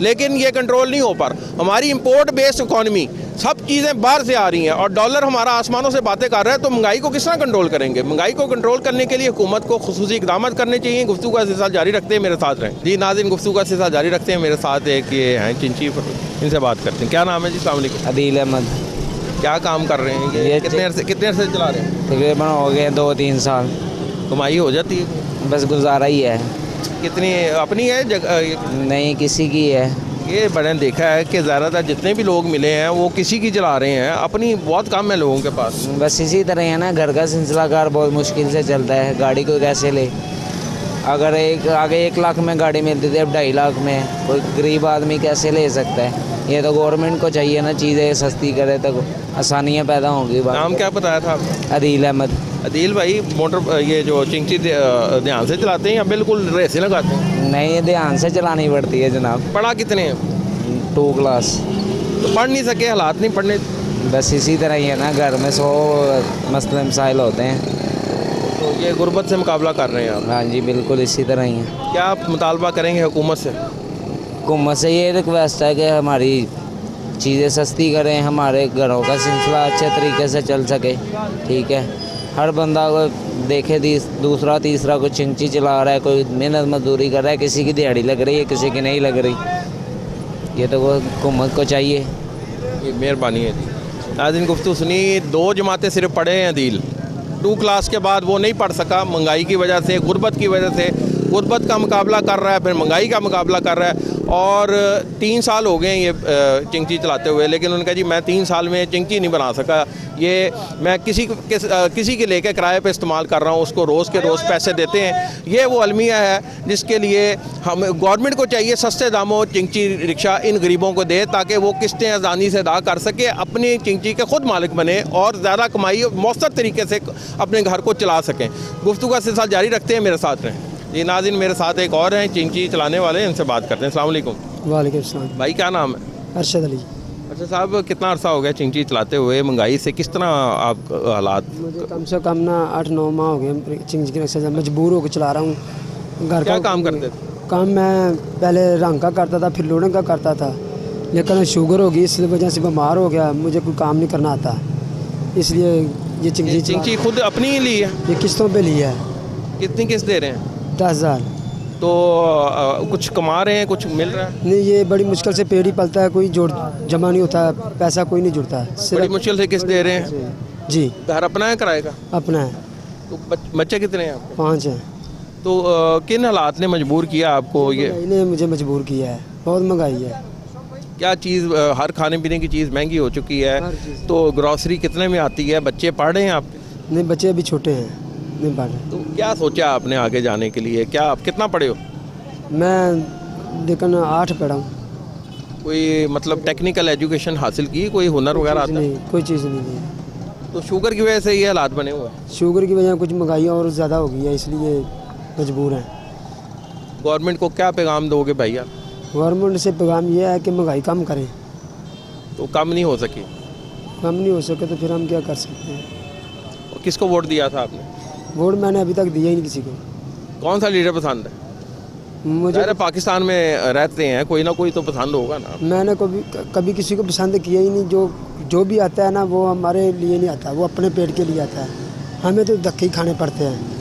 लेकिन ये कंट्रोल नहीं हो पा रहा। हमारी इंपोर्ट बेस्ड इकॉनमी, सब चीज़ें बाहर से आ रही हैं और डॉलर हमारा आसमानों से बातें कर रहा है, तो महंगाई को किस तरह कंट्रोल करेंगे? महंगाई को कंट्रोल करने के लिए हुकूमत को खुसूसी इक़दाम करने चाहिए। गुफ्तगू का सिलसिला जारी रखते हैं, मेरे साथ रहें जी। नाज़रीन, गुफ्तगू का सिलसिला जारी रखते हैं, मेरे साथ एक ये हैं चिंची, इनसे बात करते हैं। क्या नाम है जी? अस्सलाम वालेकुम। अदील अहमद। क्या काम कर रहे हैं ये? कितने अरसे से चला रहे हैं? तकरीबन हो गए 2-3 साल। कमाई हो जाती है? बस गुजारा ही है। कितनी अपनी है जगह? नहीं, किसी की है। ये बड़े देखा है कि ज़्यादातर जितने भी लोग मिले हैं वो किसी की चला रहे हैं, अपनी बहुत कम है लोगों के पास। बस इसी तरह है ना, घर का सिलसिला कार बहुत मुश्किल से चलता है। गाड़ी को कैसे ले? अगर आगे 1 लाख में गाड़ी मिलती थी, अब 2.5 लाख में कोई गरीब आदमी कैसे ले सकता है? ये तो गवर्नमेंट को चाहिए ना, चीज़ें सस्ती करे तो आसानियाँ पैदा होंगी। नाम क्या बताया था? अदील अहमद। अदील भाई, मोटर ये जो चिंची ध्यान से चलाते हैं या बिल्कुल रेसे लगाते हैं? नहीं, ये ध्यान से चलानी पड़ती है जनाब। पढ़ा कितने हैं? 2 क्लास। तो पढ़ नहीं सके, हालात नहीं पढ़ने? बस इसी तरह ही है ना, घर में 100 मसले मसाइल होते हैं। तो ये गुर्बत से मुकाबला कर रहे हैं आप? हाँ जी, बिल्कुल इसी तरह ही है। क्या आप मुतालबा करेंगे हुकूमत से? हुकूमत से ये रिक्वेस्ट है कि हमारी चीज़ें सस्ती करें, हमारे घरों का सिलसिला अच्छे तरीके से चल सके। ठीक है, हर बंदा को देखे दूसरा तीसरा कोई चिंची चला रहा है, कोई मेहनत मजदूरी कर रहा है, किसी की दिहाड़ी लग रही है, किसी की नहीं लग रही। ये तो हुकूमत को चाहिए। ये मेहरबानी है जी। नाज़रीन, गुफ्तगू सुनी। 2 जमातें सिर्फ पढ़े हैं अदील, 2 क्लास के बाद वो नहीं पढ़ सका महंगाई की वजह से, गुर्बत की वजह से। गुर्बत का मुकाबला कर रहा है, फिर महंगाई का मुकाबला कर रहा है। और 3 साल हो गए ये चिंची चलाते हुए, लेकिन उन्होंने कहा जी मैं 3 साल में चिंची नहीं बना सका। ये मैं किसी के लेके किराए पे इस्तेमाल कर रहा हूँ, उसको रोज़ के रोज़ पैसे देते हैं। ये वो अलमिया है जिसके लिए हम गवर्नमेंट को चाहिए सस्ते दामों चिंची रिक्शा इन गरीबों को दे, ताकि वो किस्तें आसानी से अदा कर सके, अपनी चिंची के खुद मालिक बने और ज़्यादा कमाई मौसर तरीके से अपने घर को चला सकें। गुफ्तगू का सिलसिला जारी रखते हैं, मेरे साथ रहें जी। नाज़रीन, मेरे साथ एक और हैं चिंची चलाने वाले, इनसे बात करते हैं। अस्सलाम वालेकुम। वालेकुम सलाम। भाई, क्या नाम है? अरशद अली। अच्छा साहब, कितना अर्सा हो गया चिंची चलाते हुए? महंगाई से किस तरह आप हालात? मुझे कम से कम ना 8-9 माह हो गए चिंची की रिक्शा, मजबूर होकर चला रहा हूँ। घर क्या का काम करते थे? काम मैं पहले रंग का करता था, फिर लोडिंग का करता था, लेकिन शुगर हो गई, इस वजह से बीमार हो गया, मुझे कोई काम नहीं करना आता, इसलिए ये चिंची खुद अपनी ही ली है? ये किस्तों पे लिया है। कितनी किस्त दे रहे हैं? 10,000। तो कुछ कमा रहे हैं, कुछ मिल रहा है? नहीं, ये बड़ी मुश्किल से पेड़ ही पलता है, कोई जोड़ जमा नहीं होता, पैसा कोई नहीं जुड़ता है। बड़ी मुश्किल से किस्त दे रहे हैं जी। घर अपना है किराए का? अपना है। तो बच्चे कितने हैं आपके? 5 हैं। तो किन हालात ने मजबूर किया आपको? ये महंगाई ने मुझे मजबूर किया है, बहुत महंगाई है। क्या चीज़, हर खाने पीने की चीज़ महंगी हो चुकी है। तो ग्रॉसरी कितने में आती है? बच्चे पढ़ रहे हैं आपके? नहीं, बच्चे अभी छोटे हैं, नहीं पढ़ रहे। तो क्या सोचा आपने आगे जाने के लिए? क्या आप कितना पढ़े हो? मैं लेकिन 8 पढ़ा हूँ। कोई मतलब टेक्निकल एजुकेशन हासिल की? कोई हुनर वगैरह आता है? नहीं, कोई चीज़ नहीं है। तो शुगर की वजह से ये हालात बने हुए हैं? शुगर की वजह कुछ महंगाई और ज़्यादा हो गई है, इसलिए मजबूर हैं। गवर्नमेंट को क्या पैगाम दोगे भैया? गवर्नमेंट से पैगाम ये है कि महंगाई कम करें। तो कम नहीं हो सकी? कम नहीं हो सके तो फिर हम क्या कर सकते हैं। और किसको वोट दिया था आपने? वोट मैंने अभी तक दिया ही नहीं किसी को। कौन सा लीडर पसंद है? मुझे अरे पाकिस्तान में रहते हैं, कोई ना कोई तो पसंद होगा ना। मैंने कभी किसी को पसंद किया ही नहीं। जो भी आता है ना, वो हमारे लिए नहीं आता, वो अपने पेट के लिए आता है, हमें तो धक्के ही खाने पड़ते हैं।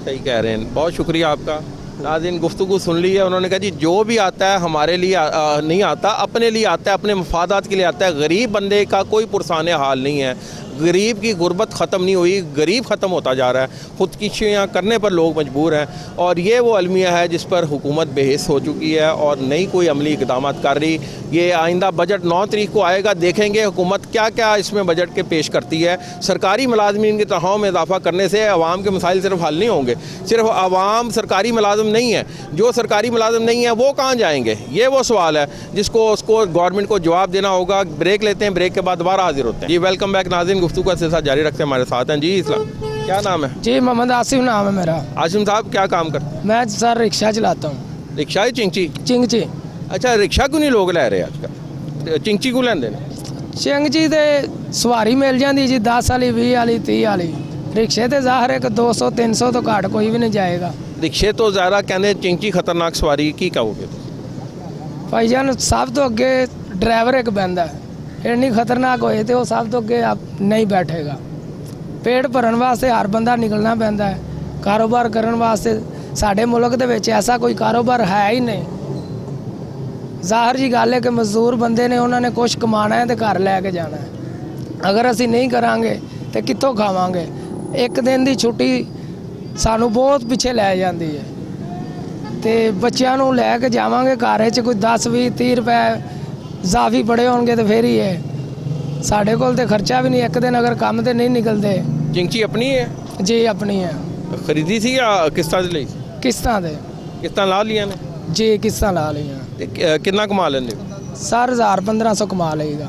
सही कह रहे हैं, बहुत शुक्रिया आपका। नाज़रीन, गुफ्तगू सुन ली है। उन्होंने कहा जी जो भी आता है हमारे लिए नहीं आता, अपने लिए आता है, अपने मफादात के लिए आता है। गरीब बंदे का कोई पुरसाने हाल नहीं है। गरीब की गुर्बत ख़त्म नहीं हुई, गरीब ख़त्म होता जा रहा है, खुदकुशियाँ करने पर लोग मजबूर हैं। और ये वो अलमिया है जिस पर हुकूमत बेहिस हो चुकी है और नई कोई अमली इक़दाम कर रही। ये आइंदा बजट 9 तारीख को आएगा, देखेंगे हुकूमत क्या क्या इसमें बजट के पेश करती है। सरकारी मुलाजमीन की तनख्वाहों में इजाफा करने से आवाम के मसाइल सिर्फ हल नहीं होंगे। सिर्फ आवाम सरकारी मुलाजिम नहीं है, जो सरकारी मुलाजिम नहीं है वो कहाँ जाएंगे, ये वो सवाल है जिसको उसको गवर्नमेंट को जवाब देना होगा। ब्रेक लेते हैं, ब्रेक के बाद दोबारा हाजिर होते हैं। जी वेलकम बैक नाज़रीन, गुफ्तगू का सिलसिला जारी रखते हैं, हमारे साथ हैं जी इस्लाम। क्या नाम है? जी मोहम्मद आसिफ नाम है मेरा। आसिम साहब क्या काम करते हैं? मैं सर रिक्शा चलाता हूँ। रिक्शा ही चिंची? चिंगची अच्छा, रिक्शा क्यों नहीं लोग लै रहे आजकल, चिंची क्यों लैंदे ने? चिंगची ते सवारी मिल जाती जी 10 वाली 20 वाली 30 वाली। रिक्शे ते ज़ाहिर है कि 200 300 तो घाट कोई भी नहीं जाएगा। रिक्शे तो ज़्यादा कहते चिंची खतरनाक सवारी की कहोगे? भाईजान सब तो अगे ड्राइवर एक बंदा है, इन्नी खतरनाक होए तो सब तो अगे आप नहीं बैठेगा। पेट भरन वास्ते हर बंदा निकलना पैंदा है, कारोबार करन वास्ते साडे मुल्क दे विच ऐसा कोई कारोबार है ही नहीं। ज़ाहिर जी गल है कि मजदूर बंदे ने उन्होंने कुछ कमाना है तो घर लैके जाना है। अगर असी नहीं करांगे तो कित्थों खावांगे? एक दिन की छुट्टी सानू बहुत पिछे लै जाती है। तो बच्चों को लैके जावांगे घर च कोई 10 20 30 रुपए जाफी बड़े होंगे तो फिर ही है। साढ़े कोल तो खर्चा भी नहीं, एक दिन अगर काम तो नहीं निकलते। चिंची अपनी है? जी अपनी है। खरीदी सी या किस्तां च लई? किस्तां दे। किस्तां ला लिया ने? जी किस्तां ला लिया। कितना कमा लेंगे सर 1000-1500 कमा लेगा।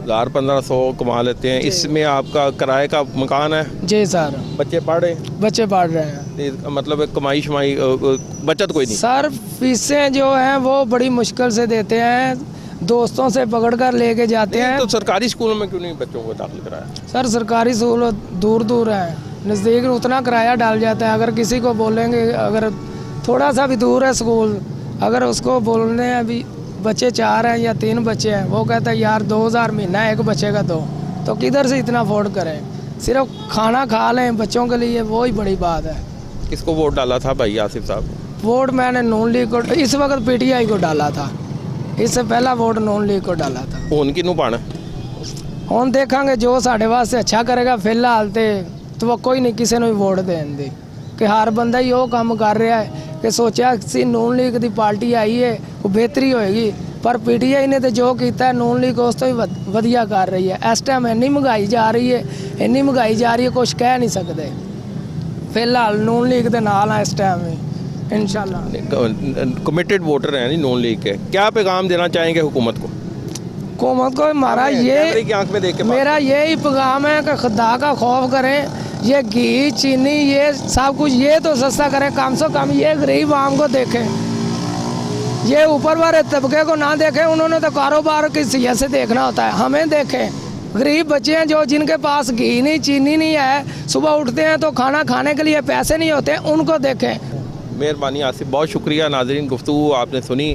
1000-1500 कमा लेते हैं। इसमें आपका किराए का मकान है? जी सर। बच्चे पढ़ रहे हैं? बच्चे पढ़ रहे हैं। मतलब कमाई शमाई बचत कोई नहीं? सर फीसें जो हैं वो बड़ी मुश्किल से देते हैं, दोस्तों से पकड़ कर लेके जाते हैं। तो सरकारी स्कूलों में क्यों नहीं बच्चों को दाखिल कराया? सर सरकारी स्कूल दूर दूर है, नज़दीक उतना किराया डाल जाता है। अगर किसी को बोलेंगे, अगर थोड़ा सा भी दूर है स्कूल, अगर उसको बोलने हैं अभी बच्चे 4 हैं या 3 बच्चे हैं, वो कहता है यार 2000 महीना एक बच्चे का दो, तो किधर से इतना अफोर्ड करें? सिर्फ खाना खा लें बच्चों के लिए, वो ही बड़ी बात है। किसको वोट डाला था भाई आसिफ साहब? वोट मैंने नून लीग को, इस वक्त PTI को डाला था, इससे पहला वोट नून लीग को डाला था। ਹੁਣ ਕਿਹਨੂੰ ਪਾਣਾ? ਹੁਣ ਦੇਖਾਂਗੇ ਜੋ ਸਾਡੇ ਵਾਸਤੇ ਅੱਛਾ ਕਰੇਗਾ। ਫਿਲਹਾਲ ਤੇ ਤਵੱਕੋ ਹੀ ਨਹੀਂ ਕਿਸੇ ਨੂੰ ਵੀ ਵੋਟ ਦੇਣ ਦੀ, ਕਿ ਹਰ ਬੰਦਾ ਹੀ ਉਹ ਕੰਮ ਕਰ ਰਿਹਾ ਹੈ ਕਿ ਸੋਚਿਆ ਸੀ ਨੂਨ ਲੀਗ ਦੀ ਪਾਰਟੀ ਆਈ ਹੈ ਉਹ ਬਿਹਤਰੀ ਹੋਏਗੀ, ਪਰ PTI ਨੇ ਤੇ ਜੋ ਕੀਤਾ ਨੂਨ ਲੀਗ ਉਸ ਤੋਂ ਵੀ ਵਧੀਆ ਕਰ ਰਹੀ ਹੈ। ਇਸ ਟਾਈਮ ਇੰਨੀ ਮਹਿੰਗਾਈ ਜਾ ਰਹੀ ਹੈ, ਇੰਨੀ ਮਹਿੰਗਾਈ ਜਾ ਰਹੀ ਹੈ, ਕੁਝ ਕਹਿ ਨਹੀਂ ਸਕਦੇ। ਫਿਲਹਾਲ ਨੂਨ ਲੀਗ ਦੇ ਨਾਲ ਆ ਇਸ ਟਾਈਮ ਵੀ इंशाल्लाह। कमिटेड वोटर हैं नून लीग के, क्या पैगाम देना चाहेंगे हुकूमत को? हुकूमत को हमारा कैमरे की आंख में देख के मेरा यही पैगाम है कि खुदा का खौफ करें। ये घी चीनी ये सब कुछ ये तो सस्ता करें, कम से कम ये गरीब आम को देखें, ये ऊपर वाले तबके को ना देखें। उन्होंने तो कारोबार की हैसियत से देखना होता है, हमें देखें। गरीब बच्चे हैं जो जिनके पास घी नहीं चीनी नहीं है, सुबह उठते हैं तो खाना खाने के लिए पैसे नहीं होते, उनको देखें। मेहरबानी आसिफ, बहुत शुक्रिया। नाजरीन गुफ्तगू आपने सुनी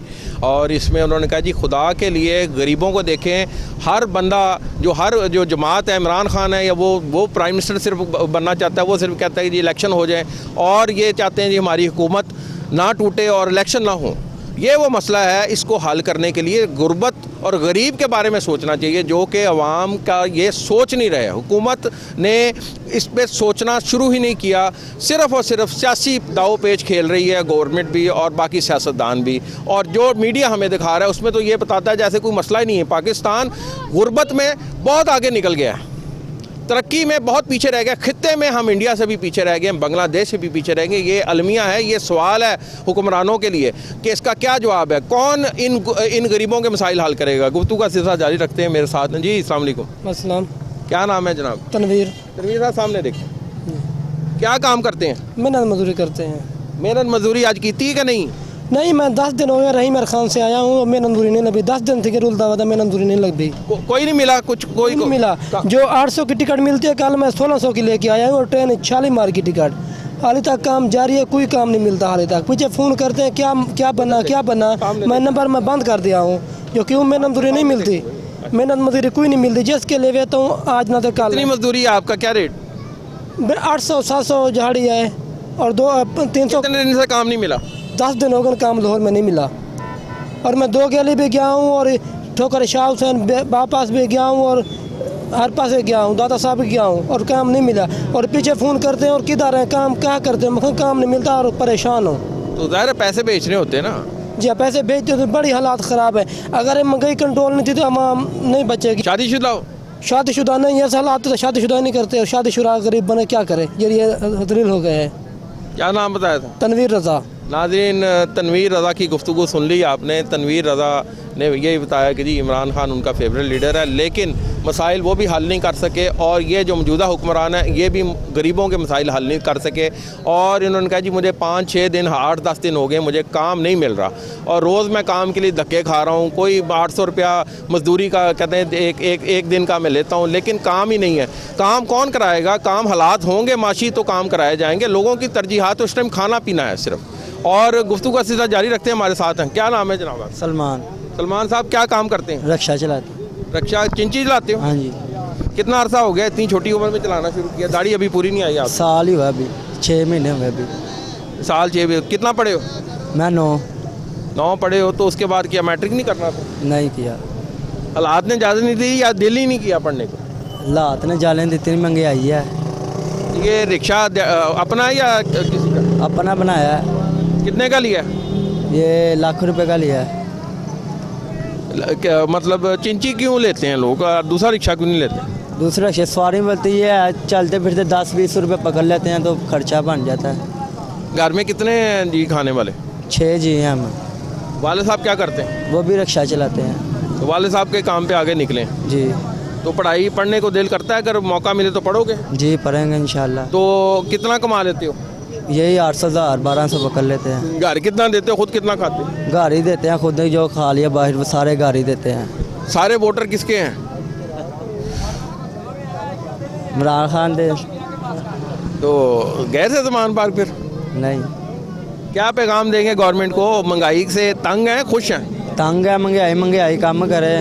और इसमें उन्होंने कहा जी खुदा के लिए गरीबों को देखें। हर बंदा जो जमात है, इमरान खान है या वो प्राइम मिनिस्टर सिर्फ बनना चाहता है, वो सिर्फ कहता है कि जी इलेक्शन हो जाए, और ये चाहते हैं जी हमारी हुकूमत ना टूटे और इलेक्शन ना हो। ये वो मसला है, इसको हल करने के लिए गुर्बत और गरीब के बारे में सोचना चाहिए, जो कि अवाम का ये सोच नहीं रहे। हुकूमत ने इस पे सोचना शुरू ही नहीं किया, सिर्फ़ और सिर्फ सियासी दाव पेच खेल रही है गवर्नमेंट भी और बाकी सियासतदान भी। और जो मीडिया हमें दिखा रहा है उसमें तो ये बताता है जैसे कोई मसला ही नहीं है। पाकिस्तान गुर्बत में बहुत आगे निकल गया है, तरक्की में बहुत पीछे रह गया। खित्ते में हम इंडिया से भी पीछे रह गए, बांग्लादेश से भी पीछे रह गए। ये अलमिया है, ये सवाल है हुक्मरानों के लिए कि इसका क्या जवाब है, कौन इन गरीबों के मसाइल हल करेगा। गुफ्तगू का सिलसिला जारी रखते हैं, मेरे साथ हैं जी। अस्सलाम वालेकुम। अस्सलाम। क्या नाम है जनाब? तनवीर। तनवीर साहब सामने देखें, क्या काम करते हैं? मेहनत मजदूरी करते हैं। मेहनत मजदूरी आज की थी कि नहीं? नहीं, मैं 10 दिन हो गया रहीम खान से आया हूँ, मेहनत मजदूरी नहीं लगी। 10 दिन थे रुलता हुआ था, मेहनत मजदूरी नहीं लग गई। कोई नहीं मिला, कुछ कोई नहीं मिला। जो 800 की टिकट मिलती है, कल मैं 1600 की लेके आया हूँ और ट्रेन 40 मार की टिकट। हाल तक काम जारी है, कोई काम नहीं मिलता। हाल तक मुझे फ़ोन करते हैं क्या बना, मैं नंबर में बंद कर दिया हूँ, क्योंकि मेहनत मजदूरी नहीं मिलती। मेहनत मजदूरी कोई नहीं मिलती, जिसके ले वेता हूँ आज ना तो कल। कितनी मजदूरी है आपका, क्या रेट? 800-700 झाड़ी है और 200-300। कितने दिन से काम नहीं मिला? 10 दिन हो गए काम लाहौर में नहीं मिला। और मैं 2 गली भी गया हूँ और ठोकर शाह हुसैन बापास भी गया हूँ और हर पास गया हूँ, दादा साहब गया हूँ और काम नहीं मिला, और पीछे फ़ोन करते हैं और किधर है काम, क्या करते हैं, मैं काम नहीं मिलता और परेशान हूँ। तो ज़ाहिर है पैसे बेचने होते हैं ना। जी पैसे बेचते तो बड़ी हालात ख़राब है, अगर महंगाई कंट्रोल नहीं थी तो हम नहीं बचेगी। शादीशुदा हो? शादीशुदा नहीं, ऐसा हालात तो शादीशुदा नहीं करते, शादीशुदा गरीब बने क्या करे, ये दलील हो गए हैं। क्या नाम बताया था? तनवीर रज़ा। नाज़रीन, तनवीर रज़ा की गुफ्तगू सुन ली आपने। तनवीर रज़ा ने यही बताया कि जी इमरान खान उनका फेवरेट लीडर है, लेकिन मसाइल वो भी हल नहीं कर सके, और ये जो मौजूदा हुक्मरान है ये भी गरीबों के मसाइल हल नहीं कर सके। और इन्होंने कहा जी मुझे 5-6 दिन 8-10 दिन हो गए मुझे काम नहीं मिल रहा, और रोज़ मैं काम के लिए धक्के खा रहा हूँ। कोई 800 रुपया मजदूरी का कहते हैं एक दिन का मैं लेता हूँ, लेकिन काम ही नहीं है। काम कौन कराएगा? काम हालात होंगे माशी तो काम कराए जाएंगे। लोगों की तरजीहात तो इस टाइम खाना पीना है सिर्फ। और गुफ्तगू का सिलसिला जारी रखते हैं, हमारे साथ हैं। क्या नाम है जनाब? सलमान। सलमान साहब क्या काम करते हैं? रक्षा चलाते। रक्षा चिंची चलाते हो? हाँ जी। कितना अरसा हो गया इतनी छोटी उम्र में चलाना शुरू किया? दाढ़ी अभी पूरी नहीं आई आप? साल ही हुआ अभी, 6 महीने हुए अभी। साल 6। कितना पढ़े हो? मैं 9 पढ़े हो, तो उसके बाद क्या मैट्रिक नहीं करना था? नहीं किया, हालात ने इजाज़त नहीं दी या दिल ही नहीं किया पढ़ने को? हालात ने जाने दी, इतनी महंगाई है। ये रिक्शा अपना है या किसी का? अपना बनाया है। कितने का लिया? ये लाख रुपए का लिया है। मतलब चिंची क्यों लेते हैं लोग, दूसरा रिक्शा क्यों नहीं लेते? दूसरा सवारी मिलती है, चलते फिरते 10-20 रुपए पकड़ लेते हैं तो खर्चा बन जाता है। घर में कितने जी खाने वाले? 6 जी हैं हम। वाले साहब क्या करते हैं? वो भी रिक्शा चलाते हैं। तो वाले साहब के काम पे आगे निकले जी। तो पढ़ाई पढ़ने को दिल करता है, अगर मौका मिले तो पढ़ोगे? जी पढ़ेंगे इंशाल्लाह। तो कितना कमा लेते हो? यही 800-1200 पकड़ लेते हैं। घर कितना देते हो, खुद कितना खाते हो? घर ही देते हैं, खुद ही जो खा लिया बाहर वो सारे घर ही देते हैं। सारे वोटर किसके हैं? इमरान खान दे। तो गए थे ज़मान पार्क फिर? नहीं। क्या पैगाम देंगे गवर्नमेंट को? महंगाई से तंग हैं, खुश हैं? तंग है, महंगाई कम करे,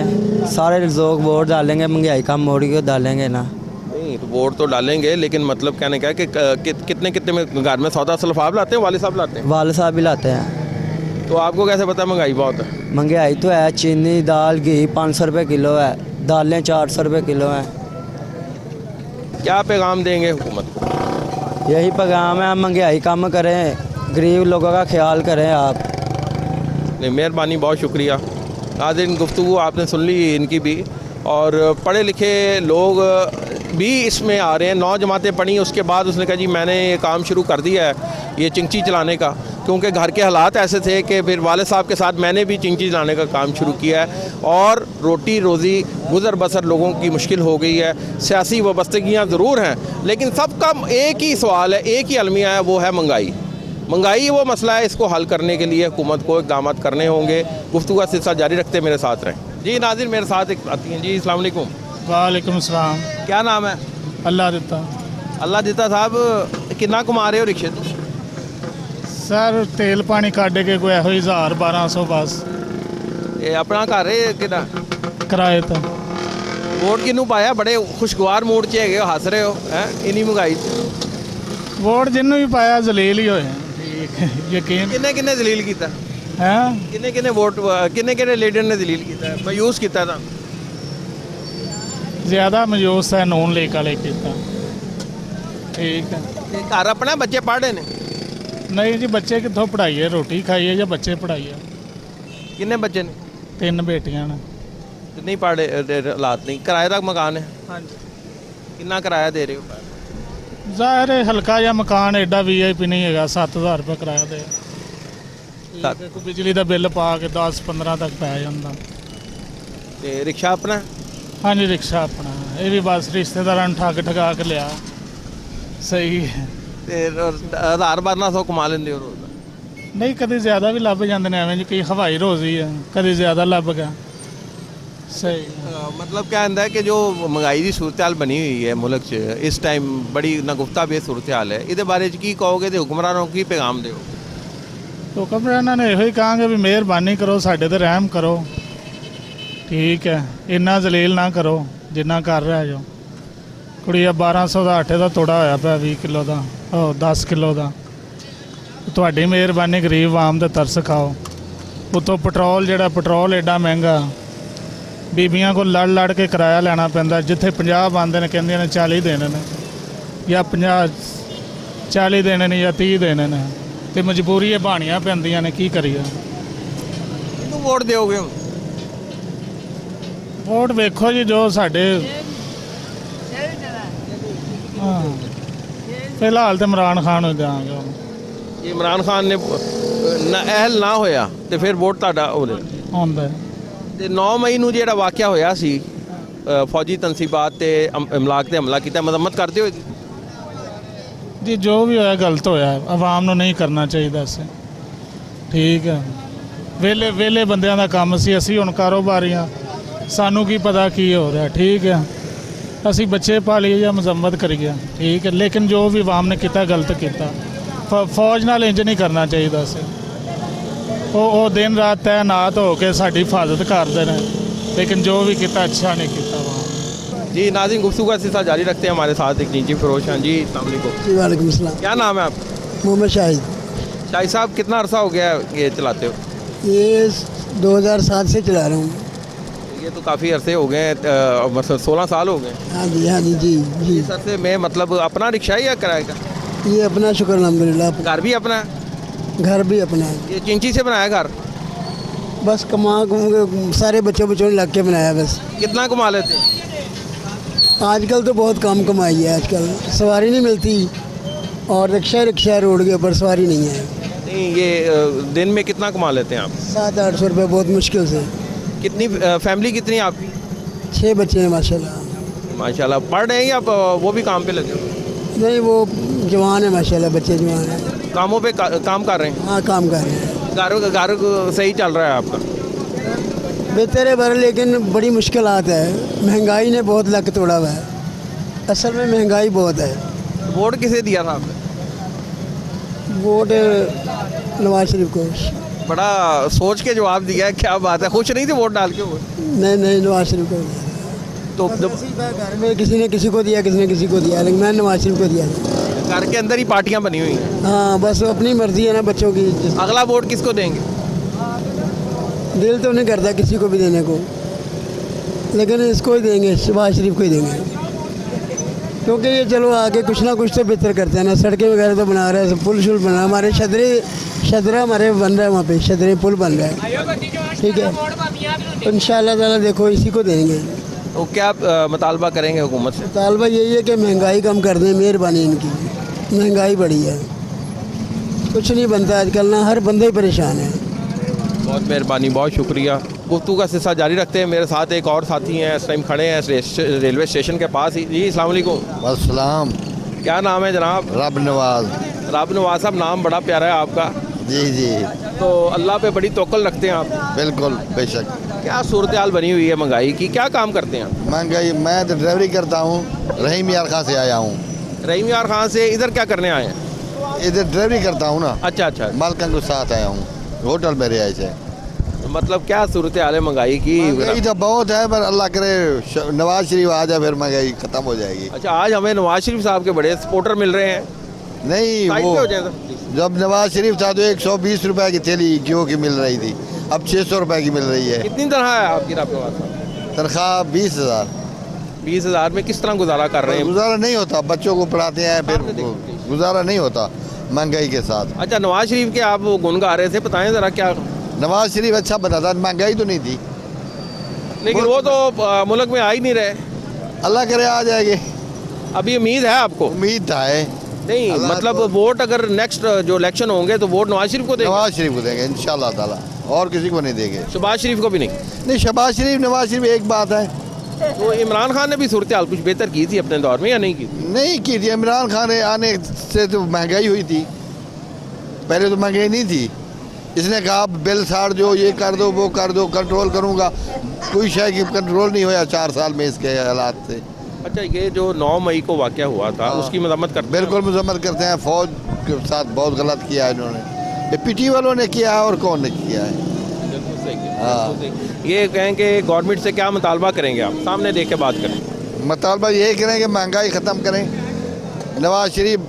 सारे लोग वोट डालेंगे, महंगाई कम मोड़ी को डालेंगे ना। नहीं तो वोट तो डालेंगे, लेकिन मतलब कहने क्या है कि कितने में घर में सौदा सलफाब लाते हैं? वाले साहब लाते हैं? वाले साहब भी लाते हैं। तो आपको कैसे पता महंगाई बहुत है? महंगाई तो है, चीनी दाल घी 500 रुपये किलो है, दालें 400 रुपये किलो हैं। क्या पैगाम देंगे हुकूमत को? यही पैगाम है, महंगाई कम करें, गरीब लोगों का ख्याल करें आप। नहीं, मेहरबानी, बहुत शुक्रिया। नाज़रीन, गुफ्तगू आपने सुन ली इनकी भी, और पढ़े लिखे लोग भी इसमें आ रहे हैं। 9 जमातें पढ़ी, उसके बाद उसने कहा जी मैंने ये काम शुरू कर दिया है ये चिंची चलाने का, क्योंकि घर के हालात ऐसे थे कि फिर वाले साहब के साथ मैंने भी चिंची चलाने का काम शुरू किया है, और रोटी रोज़ी गुज़र बसर लोगों की मुश्किल हो गई है। सियासी वाबस्तगियाँ ज़रूर हैं, लेकिन सबका एक ही सवाल है, एक ही अलमिया है, वो है महंगाई। महंगाई वो मसला है, इसको हल करने के लिए हुकूमत को इक़दाम करने होंगे। गुफ्तगू का सिलसिला जारी रखते मेरे साथ रहें। जी नाज़रीन, मेरे साथ एक आती हैं जी। अस्सलाम वालेकुम। वालेकुम सलाम। क्या नाम है? अल्लाह दिता। अल्लाह दिता साहब, कितना कमा रहे हो रिक्शे तो? सर तेल पानी काटे के कोई हो 1000-1200 बस। ये अपना घर है कितना किराए तो। वोट किनू पाया? बड़े खुशगवार मूड च है, हस रहे हो हैं इन्नी महंगाई? वोट जिन्हों भी पाया जलील ही होए यकीन। किन्ने किन्ने दलील किया है? किन्ने वोट किन्ने लीडर ने दलील किया, मायूस किया था? ज़्यादा मयूस है नून लीग वाले किया। ठीक है। घर अपना बच्चे पढ़ रहे हैं? नहीं जी, बच्चे कितों पढ़ाइए, रोटी खाइए या बच्चे पढ़ाइए? किन्ने बच्चे ने? 3 बेटियां ने। नहीं पढ़े, हालात नहीं। किराए का मकान है? हाँ जी। कितना किराया दे रहे हो? ज़ाहिर है हल्का या मकान एडा VIP नहीं है, 7000 रुपये किराया दे। बिजली का बिल पा के 10-15 तक पै जाता। रिक्शा अपना? हाँ जी, रिक्शा अपना। ये भी बस रिश्तेदार ठग ठगा के लिया। सही है। 1000-1200 कमा लेंगे हो रोज़? नहीं, कभी ज़्यादा भी लभ जाते हैं, एवं जी कई हवाई रोज़ी है, कभी ज़्यादा लभ गया। सही। मतलब क्या है कि जो महंगाई की सूरत हाल बनी हुई है मुल्क च इस टाइम, बड़ी नगुफ्ता बेस सूरत हाल है, ये बारे की कहोगे तो हुक्मरानों की पैगाम दो? हुक्मराना ने यही कहा भी मेहरबानी करो, साढ़े ते रहम करो, ठीक है, इन्ना जलील ना करो जिन्ना कर रहा जो। कुड़िया 1200 का आटे का तोड़ा होया पाया 20 किलो का, 10 किलो का। तुहाडी मेहरबानी, गरीब आम दे तरस खाओ। उतों पेट्रोल, जो पेट्रोल एडा महंगा, ਬੀਬੀਆਂ ਕੋਲ ਲੜ ਕੇ ਕਿਰਾਇਆ ਲੈਣਾ ਪੈਂਦਾ, ਜਿੱਥੇ 50 ਆਉਂਦੇ ਨੇ ਕਹਿੰਦੀਆਂ ਨੇ 40 ਦੇਣੇ ਨੇ, ਜਾਂ 40 ਦੇਣੇ ਨੇ ਜਾਂ 30 ਦੇਣੇ ਨੇ, ਤੇ ਮਜਬੂਰੀ ਇਹ ਬਾਣੀਆਂ ਪੈਂਦੀਆਂ ਨੇ, ਕੀ ਕਰੀਏ। ਕਿਹਨੂੰ ਵੋਟ ਦਿਓਗੇ ਹੁਣ? ਵੋਟ ਵੇਖੋ ਜੀ, ਜੋ ਸਾਡੇ ਹਾਂ ਫਿਲਹਾਲ ਤੇ ਇਮਰਾਨ ਖਾਨ ਨੂੰ ਦਿਆਂਗੇ ਹੁਣ। ਜੇ ਇਮਰਾਨ ਖਾਨ ਨੇ ਅਹਿਲ ਨਾ ਹੋਇਆ ਤੇ ਫਿਰ ਵੋਟ ਤੁਹਾਡਾ ਉਹਦੇ। ਹੁੰਦਾ ਤੇ 9 ਮਈ ਨੂੰ ਜਿਹੜਾ ਵਾਕਿਆ ਹੋਇਆ ਸੀ, ਫੌਜੀ ਤਨਸੀਬਾਤ ਤੇ ਇਮਲਾਕ ਤੇ ਹਮਲਾ ਕੀਤਾ, ਮਜ਼ਮਤ ਕਰਦੇ ਹੋ? ਜੀ ਜੋ ਵੀ ਹੋਇਆ ਗਲਤ ਹੋਇਆ, ਆਵਾਮ ਨੂੰ ਨਹੀਂ ਕਰਨਾ ਚਾਹੀਦਾ ਸੀ, ਠੀਕ ਹੈ। ਵੇਲੇ ਬੰਦਿਆਂ ਦਾ ਕੰਮ ਸੀ, ਅਸੀਂ ਹੁਣ ਕਾਰੋਬਾਰੀ ਹਾਂ, ਸਾਨੂੰ ਕੀ ਪਤਾ ਕੀ ਹੋ ਰਿਹਾ, ਠੀਕ ਹੈ। ਅਸੀਂ ਬੱਚੇ ਪਾਲੀਏ ਜਾਂ ਮਜ਼ਮਤ ਕਰੀਏ, ਠੀਕ ਹੈ, ਲੇਕਿਨ ਜੋ ਵੀ ਆਵਾਮ ਨੇ ਕੀਤਾ ਗਲਤ ਕੀਤਾ। ਫੌਜ ਨਾਲ ਇੰਜ ਨਹੀਂ ਕਰਨਾ ਚਾਹੀਦਾ ਸੀ। ਉਹ ਦਿਨ ਰਾਤ ਤੈਨਾਤ ਹੋ ਕੇ ਸਾਡੀ ਹਿਫਾਜ਼ਤ ਕਰਦੇ ਨੇ, लेकिन जो भी किया अच्छा नहीं किया वहाँ। जी नाज़रीन, गुफ्तगू का सिलसिला जारी रखते हैं। हमारे साथ एक निजी फरोश हैं। जी अस्सलाम वालेकुम। जी वालेकुम सलाम। क्या नाम है आपका? मोहम्मद शाहिद। शाहिद साहब, कितना अरसा हो गया ये चलाते हो? ये 2007 से चला रहा हूँ। ये तो काफ़ी अरसे हो गए, मतलब 16 साल हो गए। हाँ जी हाँ जी जी जी। इस अरसे में मतलब अपना रिक्शा है या किराए का? ये अपना, शुक्र अल्हम्दुलिल्लाह। घर भी अपना है? घर भी अपना है। ये चिंची से बनाया घर? बस कमा सारे बच्चों ने लग के बनाया बस। कितना कमा लेते हैं? आजकल तो बहुत कम कमाई है, आजकल सवारी नहीं मिलती और रिक्शा रोड के ऊपर सवारी नहीं है। नहीं, ये दिन में कितना कमा लेते हैं आप? 700-800 रुपये बहुत मुश्किल से। कितनी फैमिली कितनी है आपकी? 6 बच्चे हैं माशाल्लाह। माशाल्लाह। पढ़ रहे हैं या वो भी काम पे लगे हो? नहीं, वो जवान है माशाल्लाह, बच्चे जवान हैं। कामों पे काम कर रहे हैं? हाँ, काम कर रहे हैं। घर सही चल रहा है आपका? बेहतर है पर लेकिन बड़ी मुश्किलात है। महंगाई ने बहुत लक तोड़ा हुआ है, असल में महंगाई बहुत है। वोट किसे दिया था आपने? वोट नवाज शरीफ को। बड़ा सोच के जवाब दिया है, क्या बात है। खुश नहीं थे वोट डाल के? वो नहीं, नवाज शरीफ को दिया। तो घर में किसी ने किसी को दिया, किसी ने किसी को दिया, लेकिन मैंने नवाज शरीफ को दिया। घर के अंदर ही पार्टियां बनी हुई हैं। हाँ, बस अपनी मर्जी है ना बच्चों की। अगला वोट किसको देंगे? दिल तो नहीं करता किसी को भी देने को, लेकिन इसको ही देंगे, शहबाज शरीफ को ही देंगे, क्योंकि ये चलो आगे कुछ ना कुछ तो बेहतर करते हैं ना। सड़कें वगैरह तो बना रहे हैं, पुल शुल बना, हमारे शदरा हमारे बन रहा है, वहाँ पे शदरे पुल बन रहा है, ठीक है। तो इंशाअल्लाह ताला देखो इसी को देंगे। तो क्या मुतालबा करेंगे हुकूमत से? मुतालबा यही है कि महंगाई कम कर दें, मेहरबानी इनकी। महंगाई बढ़ी है, कुछ नहीं बनता आजकल ना, हर बंदा ही परेशान है। बहुत मेहरबानी, बहुत शुक्रिया। गुफ्तगू का सिलसिला जारी रखते हैं। मेरे साथ एक और साथी हैं, इस टाइम खड़े हैं रेलवे स्टेशन के पास ही। जी अस्सलाम वालेकुम। अस्सलाम। क्या नाम है जनाब? रब नवाज। रब नवाज साहब, नाम बड़ा प्यारा है आपका। जी जी, तो अल्लाह पे बड़ी तवक्कुल रखते हैं आप? बिल्कुल बेशक। क्या सूरत हाल बनी हुई है महंगाई की, क्या काम करते हैं आप? महंगाई, मैं तो ड्राइवरी करता हूँ, रहीम यार खां से आया हूँ। रहीम यार खान से इधर क्या करने आए हैं? इधर ड्राइवरी करता हूँ ना। अच्छा अच्छा। मालकन के साथ आया हूँ, होटल में रिहाइश है। मतलब क्या सूरत हाल है महंगाई की? महंगाई तो बहुत है, पर अल्लाह करे नवाज शरीफ आ जाए फिर महंगाई खत्म हो जाएगी। अच्छा, आज हमें नवाज शरीफ साहब के बड़े सपोर्टर मिल रहे हैं। नहीं, साइड पे वो हो जाए सर। जब नवाज शरीफ था तो 120 रुपए की थैली घी की मिल रही थी, अब 600 रुपए की मिल रही है। कितनी तनख्वाह है आपकी आपके पास? तनख्वाह 20,000। 20,000 में किस तरह गुजारा कर रहे हैं? गुजारा नहीं होता, बच्चों को पढ़ाते हैं, फिर गुजारा नहीं होता महंगाई के साथ। अच्छा, नवाज शरीफ के आप गुन गा रहे थे, बताएं ज़रा क्या? नवाज शरीफ अच्छा बना था, महंगाई तो नहीं थी, लेकिन वो तो मुल्क में आ ही नहीं रहे। अल्लाह करे आ जाएंगे। अभी उम्मीद है आपको? उम्मीद है। नहीं, मतलब वोट अगर नेक्स्ट जो इलेक्शन होंगे तो वोट नवाज शरीफ को देंगे? नवाज शरीफ को देंगे इंशाल्लाह ताला, और किसी को नहीं देंगे। शहबाज शरीफ को भी नहीं? नहीं, शहबाज शरीफ नवाज शरीफ एक बात है। तो इमरान खान ने भी सूरत हाल कुछ बेहतर की थी अपने दौर में या नहीं की? नहीं की थी। इमरान खान आने से तो महंगाई हुई थी, पहले तो महंगाई नहीं थी। इसने कहा बिल साड़ दो, ये कर दो, वो कर दो, कंट्रोल करूँगा, कोई शय की कंट्रोल नहीं हुआ 4 साल में इसके हालात से। अच्छा, ये जो 9 मई को वाक़या हुआ था उसकी मजम्मत करते हैं? बिल्कुल मजम्मत करते हैं। फौज के साथ बहुत गलत किया है इन्होंने, ये पीटी वालों ने किया है और कौन ने किया है। हाँ, ये कहें कि गवर्नमेंट से क्या मुतालबा करेंगे आप? सामने देख के बात करें। मुतालबा यही करें कि महंगाई ख़त्म करें। नवाज शरीफ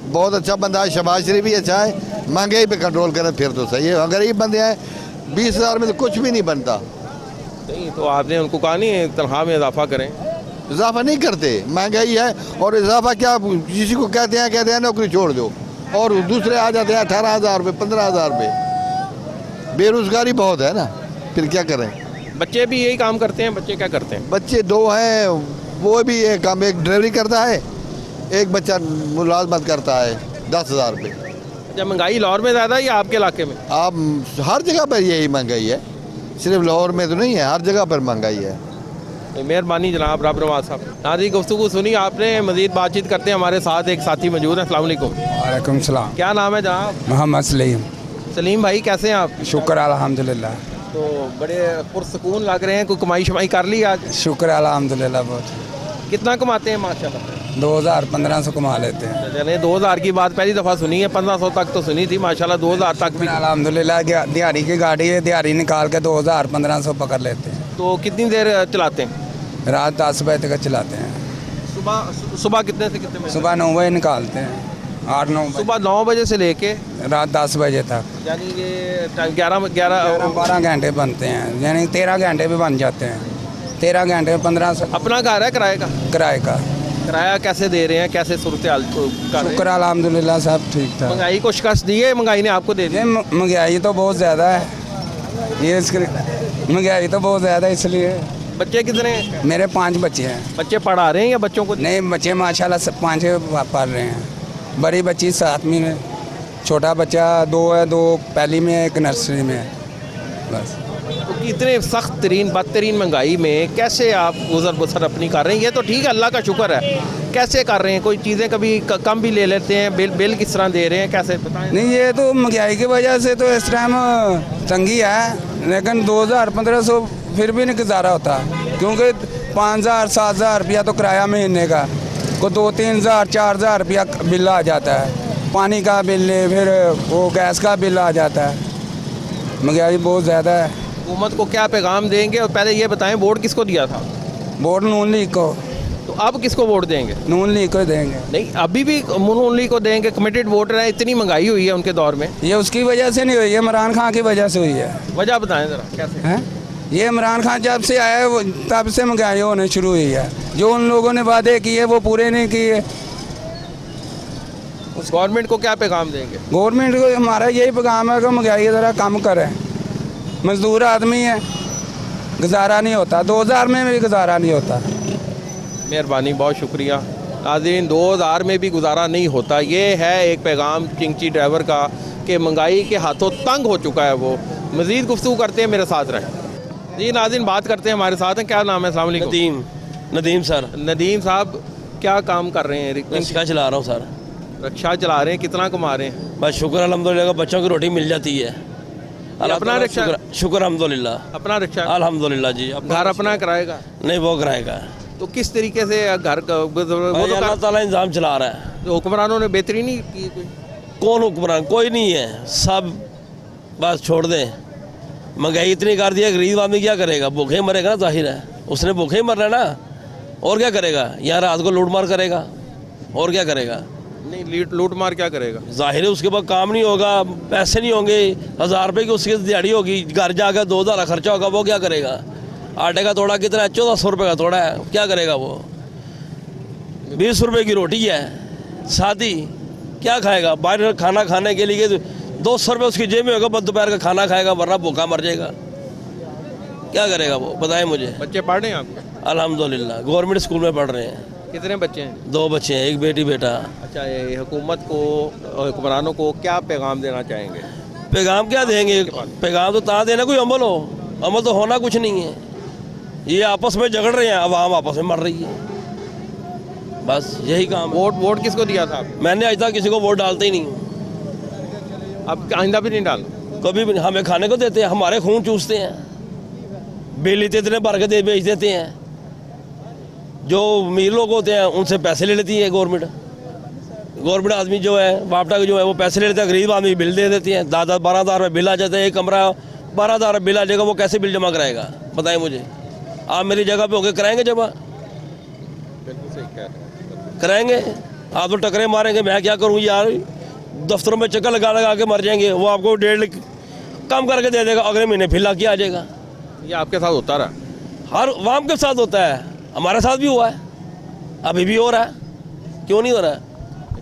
बहुत अच्छा बंदा है, शहबाज शरीफ भी अच्छा है, महंगाई पे कंट्रोल करें फिर तो सही है। गरीब बंदे हैं, 20,000 में तो कुछ भी नहीं बनता। नहीं तो आपने उनको कहा नहीं तनख्वाह में इजाफा करें? इजाफा नहीं करते, महंगाई है। और इजाफा क्या, किसी को कहते हैं नौकरी छोड़ दो, और दूसरे आ जाते हैं 18,000 रुपये, 15,000 रुपये। बेरोजगारी बहुत है ना, फिर क्या करें। बच्चे भी यही काम करते हैं? बच्चे क्या करते हैं? बच्चे 2 हैं, वो भी एक काम, एक ड्राइवरी करता है, एक बच्चा मुलाजमत करता है 10,000 रुपये। जब महंगाई लाहौर में ज़्यादा है या आपके इलाके में? आप हर जगह पर यही महंगाई है, सिर्फ लाहौर में तो नहीं है, हर जगह पर महंगाई है। मेहरबानी जनाब रब नवाज साहब। नाज़रीन गुफ्तगू सुनी आपने, मज़ीद बातचीत करते हैं। हमारे साथ एक साथी मौजूद है। अस्सलाम वालेकुम। वालेकुम सलाम। क्या नाम है जनाब? मोहम्मद सलीम। सलीम भाई कैसे हैं आप? शुक्र अल्हम्दुलिल्लाह। तो बड़े पुरसकून लग रहे हैं। कोई कमाई शमाई कर ली आज? शुक्र अल्हम्दुलिल्लाह। बहुत। कितना कमाते हैं माशाल्लाह? 2000-1500 कमा लेते हैं। चले 2000 की बात पहली दफ़ा सुनी है, 1500 तक तो सुनी थी, माशाल्लाह 2000 तक भी। अल्हम्दुलिल्लाह दिहाड़ी की गाड़ी है, दिहाड़ी निकाल के 2000-1500 पकड़ लेते हैं। तो कितनी देर चलाते हैं? रात 10 बजे तक चलाते हैं। सुबह कितने से कितने बजे? सुबह 9 बजे निकालते हैं, 8-9 बजे। सुबह 9 बजे से लेके रात 10 बजे तक, यानी ये 11-12 घंटे बनते हैं, यानी 13 घंटे भी बन जाते हैं। 13 घंटे में 1500। अपना घर है किराए का? किराए का। किराया कैसे दे रहे हैं, कैसे सूरत हाल कर रहे हैं? शुक्र अल्हम्दुलिल्लाह सब ठीक था। महंगाई को शिकस्त दी है? महंगाई ने आपको दे दी? ये महंगाई तो बहुत ज़्यादा है, ये इसके महंगाई तो बहुत ज़्यादा है, इसलिए। बच्चे कितने हैं? मेरे 5 बच्चे हैं। बच्चे पढ़ा रहे हैं या बच्चों को? नहीं, बच्चे माशाल्लाह सब 5 पढ़ रहे हैं। बड़ी बच्ची 7वीं में, छोटा बच्चा 2 है, 2 पहली में है, 1 नर्सरी में है, बस। तो इतने सख्त तरीन बदतरीन महंगाई में कैसे आप गुजर बसर अपनी कर रहे हैं? ये तो ठीक है, अल्लाह का शुक्र है। कैसे कर रहे हैं? कोई चीज़ें कभी कम भी ले लेते हैं? बिल किस तरह दे रहे हैं, कैसे बताएं? नहीं, ये तो महंगाई की वजह से तो इस टाइम तंगी है, लेकिन 2000-1500 फिर भी नहीं गुजारा होता, क्योंकि 5000-7000 रुपया तो किराया महीने का, को 2-3,000-4,000 रुपया बिल आ जाता है। पानी का बिल, फिर वो गैस का बिल आ जाता है। महंगाई बहुत ज़्यादा है। हुकूमत को क्या पैगाम देंगे? और पहले ये बताएं, वोट किसको दिया था? वोट नून लीग को। तो अब किसको वोट देंगे? नून लीग को देंगे। नहीं, अभी भी नून लीग को देंगे। कमिटेड वोटर है। इतनी महंगाई हुई है उनके दौर में। ये उसकी वजह से नहीं हुई है, इमरान खान की वजह से हुई है। वजह बताएं ज़रा कैसे हैं? ये इमरान खान जब से आया है, वो तब से महंगाई होने शुरू हुई है। जो उन लोगों ने वादे किए वो पूरे नहीं किए। उस गवर्नमेंट को क्या पैगाम देंगे? गवर्नमेंट को हमारा यही पैगाम है कि महंगाई ज़रा कम करें। मजदूर आदमी है, गुजारा नहीं होता, 2000 में भी गुजारा नहीं होता। मेहरबानी, बहुत शुक्रिया। नाज़रीन, 2000 में भी गुजारा नहीं होता, ये है एक पैगाम चिंची ड्राइवर का कि महंगाई के हाथों तंग हो चुका है वो। मज़ीद गुफ्तगू करते हैं, मेरे साथ रहें। जी नाज़रीन, बात करते हैं, हमारे साथ हैं। क्या नाम है? अस्सलाम वालेकुम। नदीम सर। नदीम साहब, क्या काम कर रहे हैं? रिक्शा चला रहा हूँ सर। रिक्शा चला रहे हैं, कितना कमा रहे हैं? बस शुक्र अल्हम्दुलिल्लाह, बच्चों की रोटी मिल जाती है। अपना रिक्शा? शुक्र अल्हम्दुलिल्लाह। अपना रिक्शा? अल्हम्दुलिल्लाह जी। घर अपना कराएगा? नहीं, वो कराएगा। तो किस तरीके से घर का अल्लाह ताला इंतजाम चला रहा है। तो हुक्मरानों ने बेहतरी नहीं की? कौन हुक्मरान? कोई नहीं है, सब बस छोड़ दें। महंगाई इतनी कर दी है, गरीब आदमी क्या करेगा? भूखे मरेगा ना, जाहिर है उसने भूखे ही मरना ना, और क्या करेगा? यहाँ रात को लूट मार करेगा, और क्या करेगा? नहीं, लूट मार क्या करेगा? जाहिर है उसके पास काम नहीं होगा, पैसे नहीं होंगे, 1000 रुपये की उसकी दिहाड़ी होगी, घर जाकर 2000 का खर्चा होगा, वो क्या करेगा? आटे का तोड़ा कितना है? 1400 रुपये का तोड़ा है, क्या करेगा वो? 20 रुपये की रोटी है, शादी क्या खाएगा? बाहर खाना खाने के लिए 200 रुपये उसकी जेब में होगा, बस दोपहर का खाना खाएगा, वरना भूखा मर जाएगा। क्या करेगा वो, बताएं मुझे। बच्चे पढ़ रहे हैं आपके? अल्हम्दुलिल्लाह, गवर्नमेंट स्कूल में पढ़ रहे हैं। कितने बच्चे हैं? 2 बच्चे हैं, एक बेटी बेटा। अच्छा, ये हुकूमत को, हुक्मरानों को क्या पैगाम देना चाहेंगे? पैगाम क्या देंगे? पैगाम तो ता देना कोई अमल हो। अमल तो होना कुछ नहीं है। ये आपस में झगड़ रहे हैं, अवाम आपस में मर रही है, बस यही काम। वोट किसको दिया था? मैंने आज तक किसी को वोट डालते ही नहीं हूँ। अब आइंदा भी नहीं डाल? कभी भी। हमें खाने को देते हैं, हमारे खून चूसते हैं, बिल इतने भर के बेच देते हैं। जो अमीर लोग होते हैं उनसे पैसे ले लेती है गवर्नमेंट। गवर्नमेंट आदमी जो है, वापटा जो है, वो पैसे ले लेते हैं, गरीब आदमी बिल दे देती है। 10-12 हज़ार बिल आ जाता है, एक कमरा 12,000 बिल आ जाएगा, वो कैसे बिल जमा कराएगा? बताएं मुझे। आप मेरी जगह पे होकर कराएंगे जमा? बिल्कुल सही कह रहे हैं। कराएंगे? आप तो टकरे मारेंगे, मैं क्या करूँ यार? दफ्तरों में चक्कर लगा लगा के मर जाएंगे। वो आपको 1.5 लाख कम करके दे देगा, अगले महीने फिर ला के आ जाएगा। ये आपके साथ होता रहा? हर वाम के साथ होता है, हमारे साथ भी हुआ है, अभी भी हो रहा है, क्यों नहीं हो रहा है?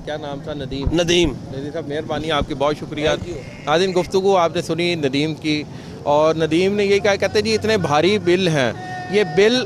क्या नाम था? नदीम। नदीम साहब मेहरबानी, आपकी बहुत शुक्रिया। नाज़रीन, गुफ्तगू आपने सुनी नदीम की, और नदीम ने यही कहा, कहते जी इतने भारी बिल हैं, ये बिल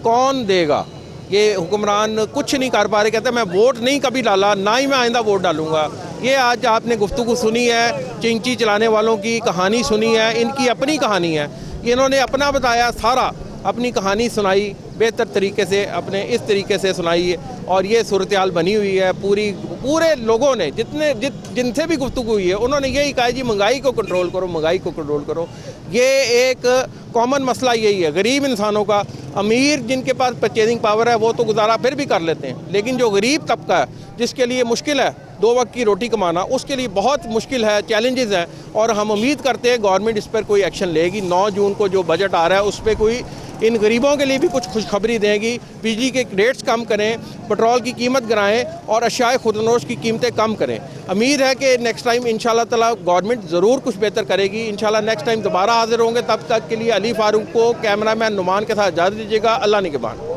कौन देगा? ये हुक्मरान कुछ नहीं कर पा रहे। कहते मैं वोट नहीं कभी डाला, ना ही मैं आइंदा वोट डालूंगा। ये आज आपने गुफ्तगू सुनी है, चिंची चलाने वालों की कहानी सुनी है, इनकी अपनी कहानी है। इन्होंने अपना बताया, सारा अपनी कहानी सुनाई, बेहतर तरीके से अपने इस तरीके से सुनाई, और ये सूरत हाल बनी हुई है। पूरे लोगों ने जिनसे भी गुफ्तगू हुई है, उन्होंने यही कहा जी महंगाई को कंट्रोल करो, महंगाई को कंट्रोल करो। ये एक कॉमन मसला यही है गरीब इंसानों का। अमीर जिनके पास परचेजिंग पावर है वो तो गुजारा फिर भी कर लेते हैं, लेकिन जो गरीब तबका है, जिसके लिए मुश्किल है 2 वक्त की रोटी कमाना, उसके लिए बहुत मुश्किल है, चैलेंजेस हैं। और हम उम्मीद करते हैं गवर्नमेंट इस पर कोई एक्शन लेगी। 9 जून को जो बजट आ रहा है उस पर कोई इन गरीबों के लिए भी कुछ खुशखबरी देगी। बिजली के रेट्स कम करें, पेट्रोल की कीमत गिराएं, और अशियाए खुदनोश की कीमतें कम करें। उम्मीद है कि नेक्स्ट टाइम इंशाल्लाह ताला गवर्नमेंट ज़रूर कुछ बेहतर करेगी। इंशाल्लाह नेक्स्ट टाइम दोबारा हाजिर होंगे। तब तक के लिए अली फारूक को कैमरामैन नुमान के साथ इजाज़त दीजिएगा। अल्लाह निगहबान।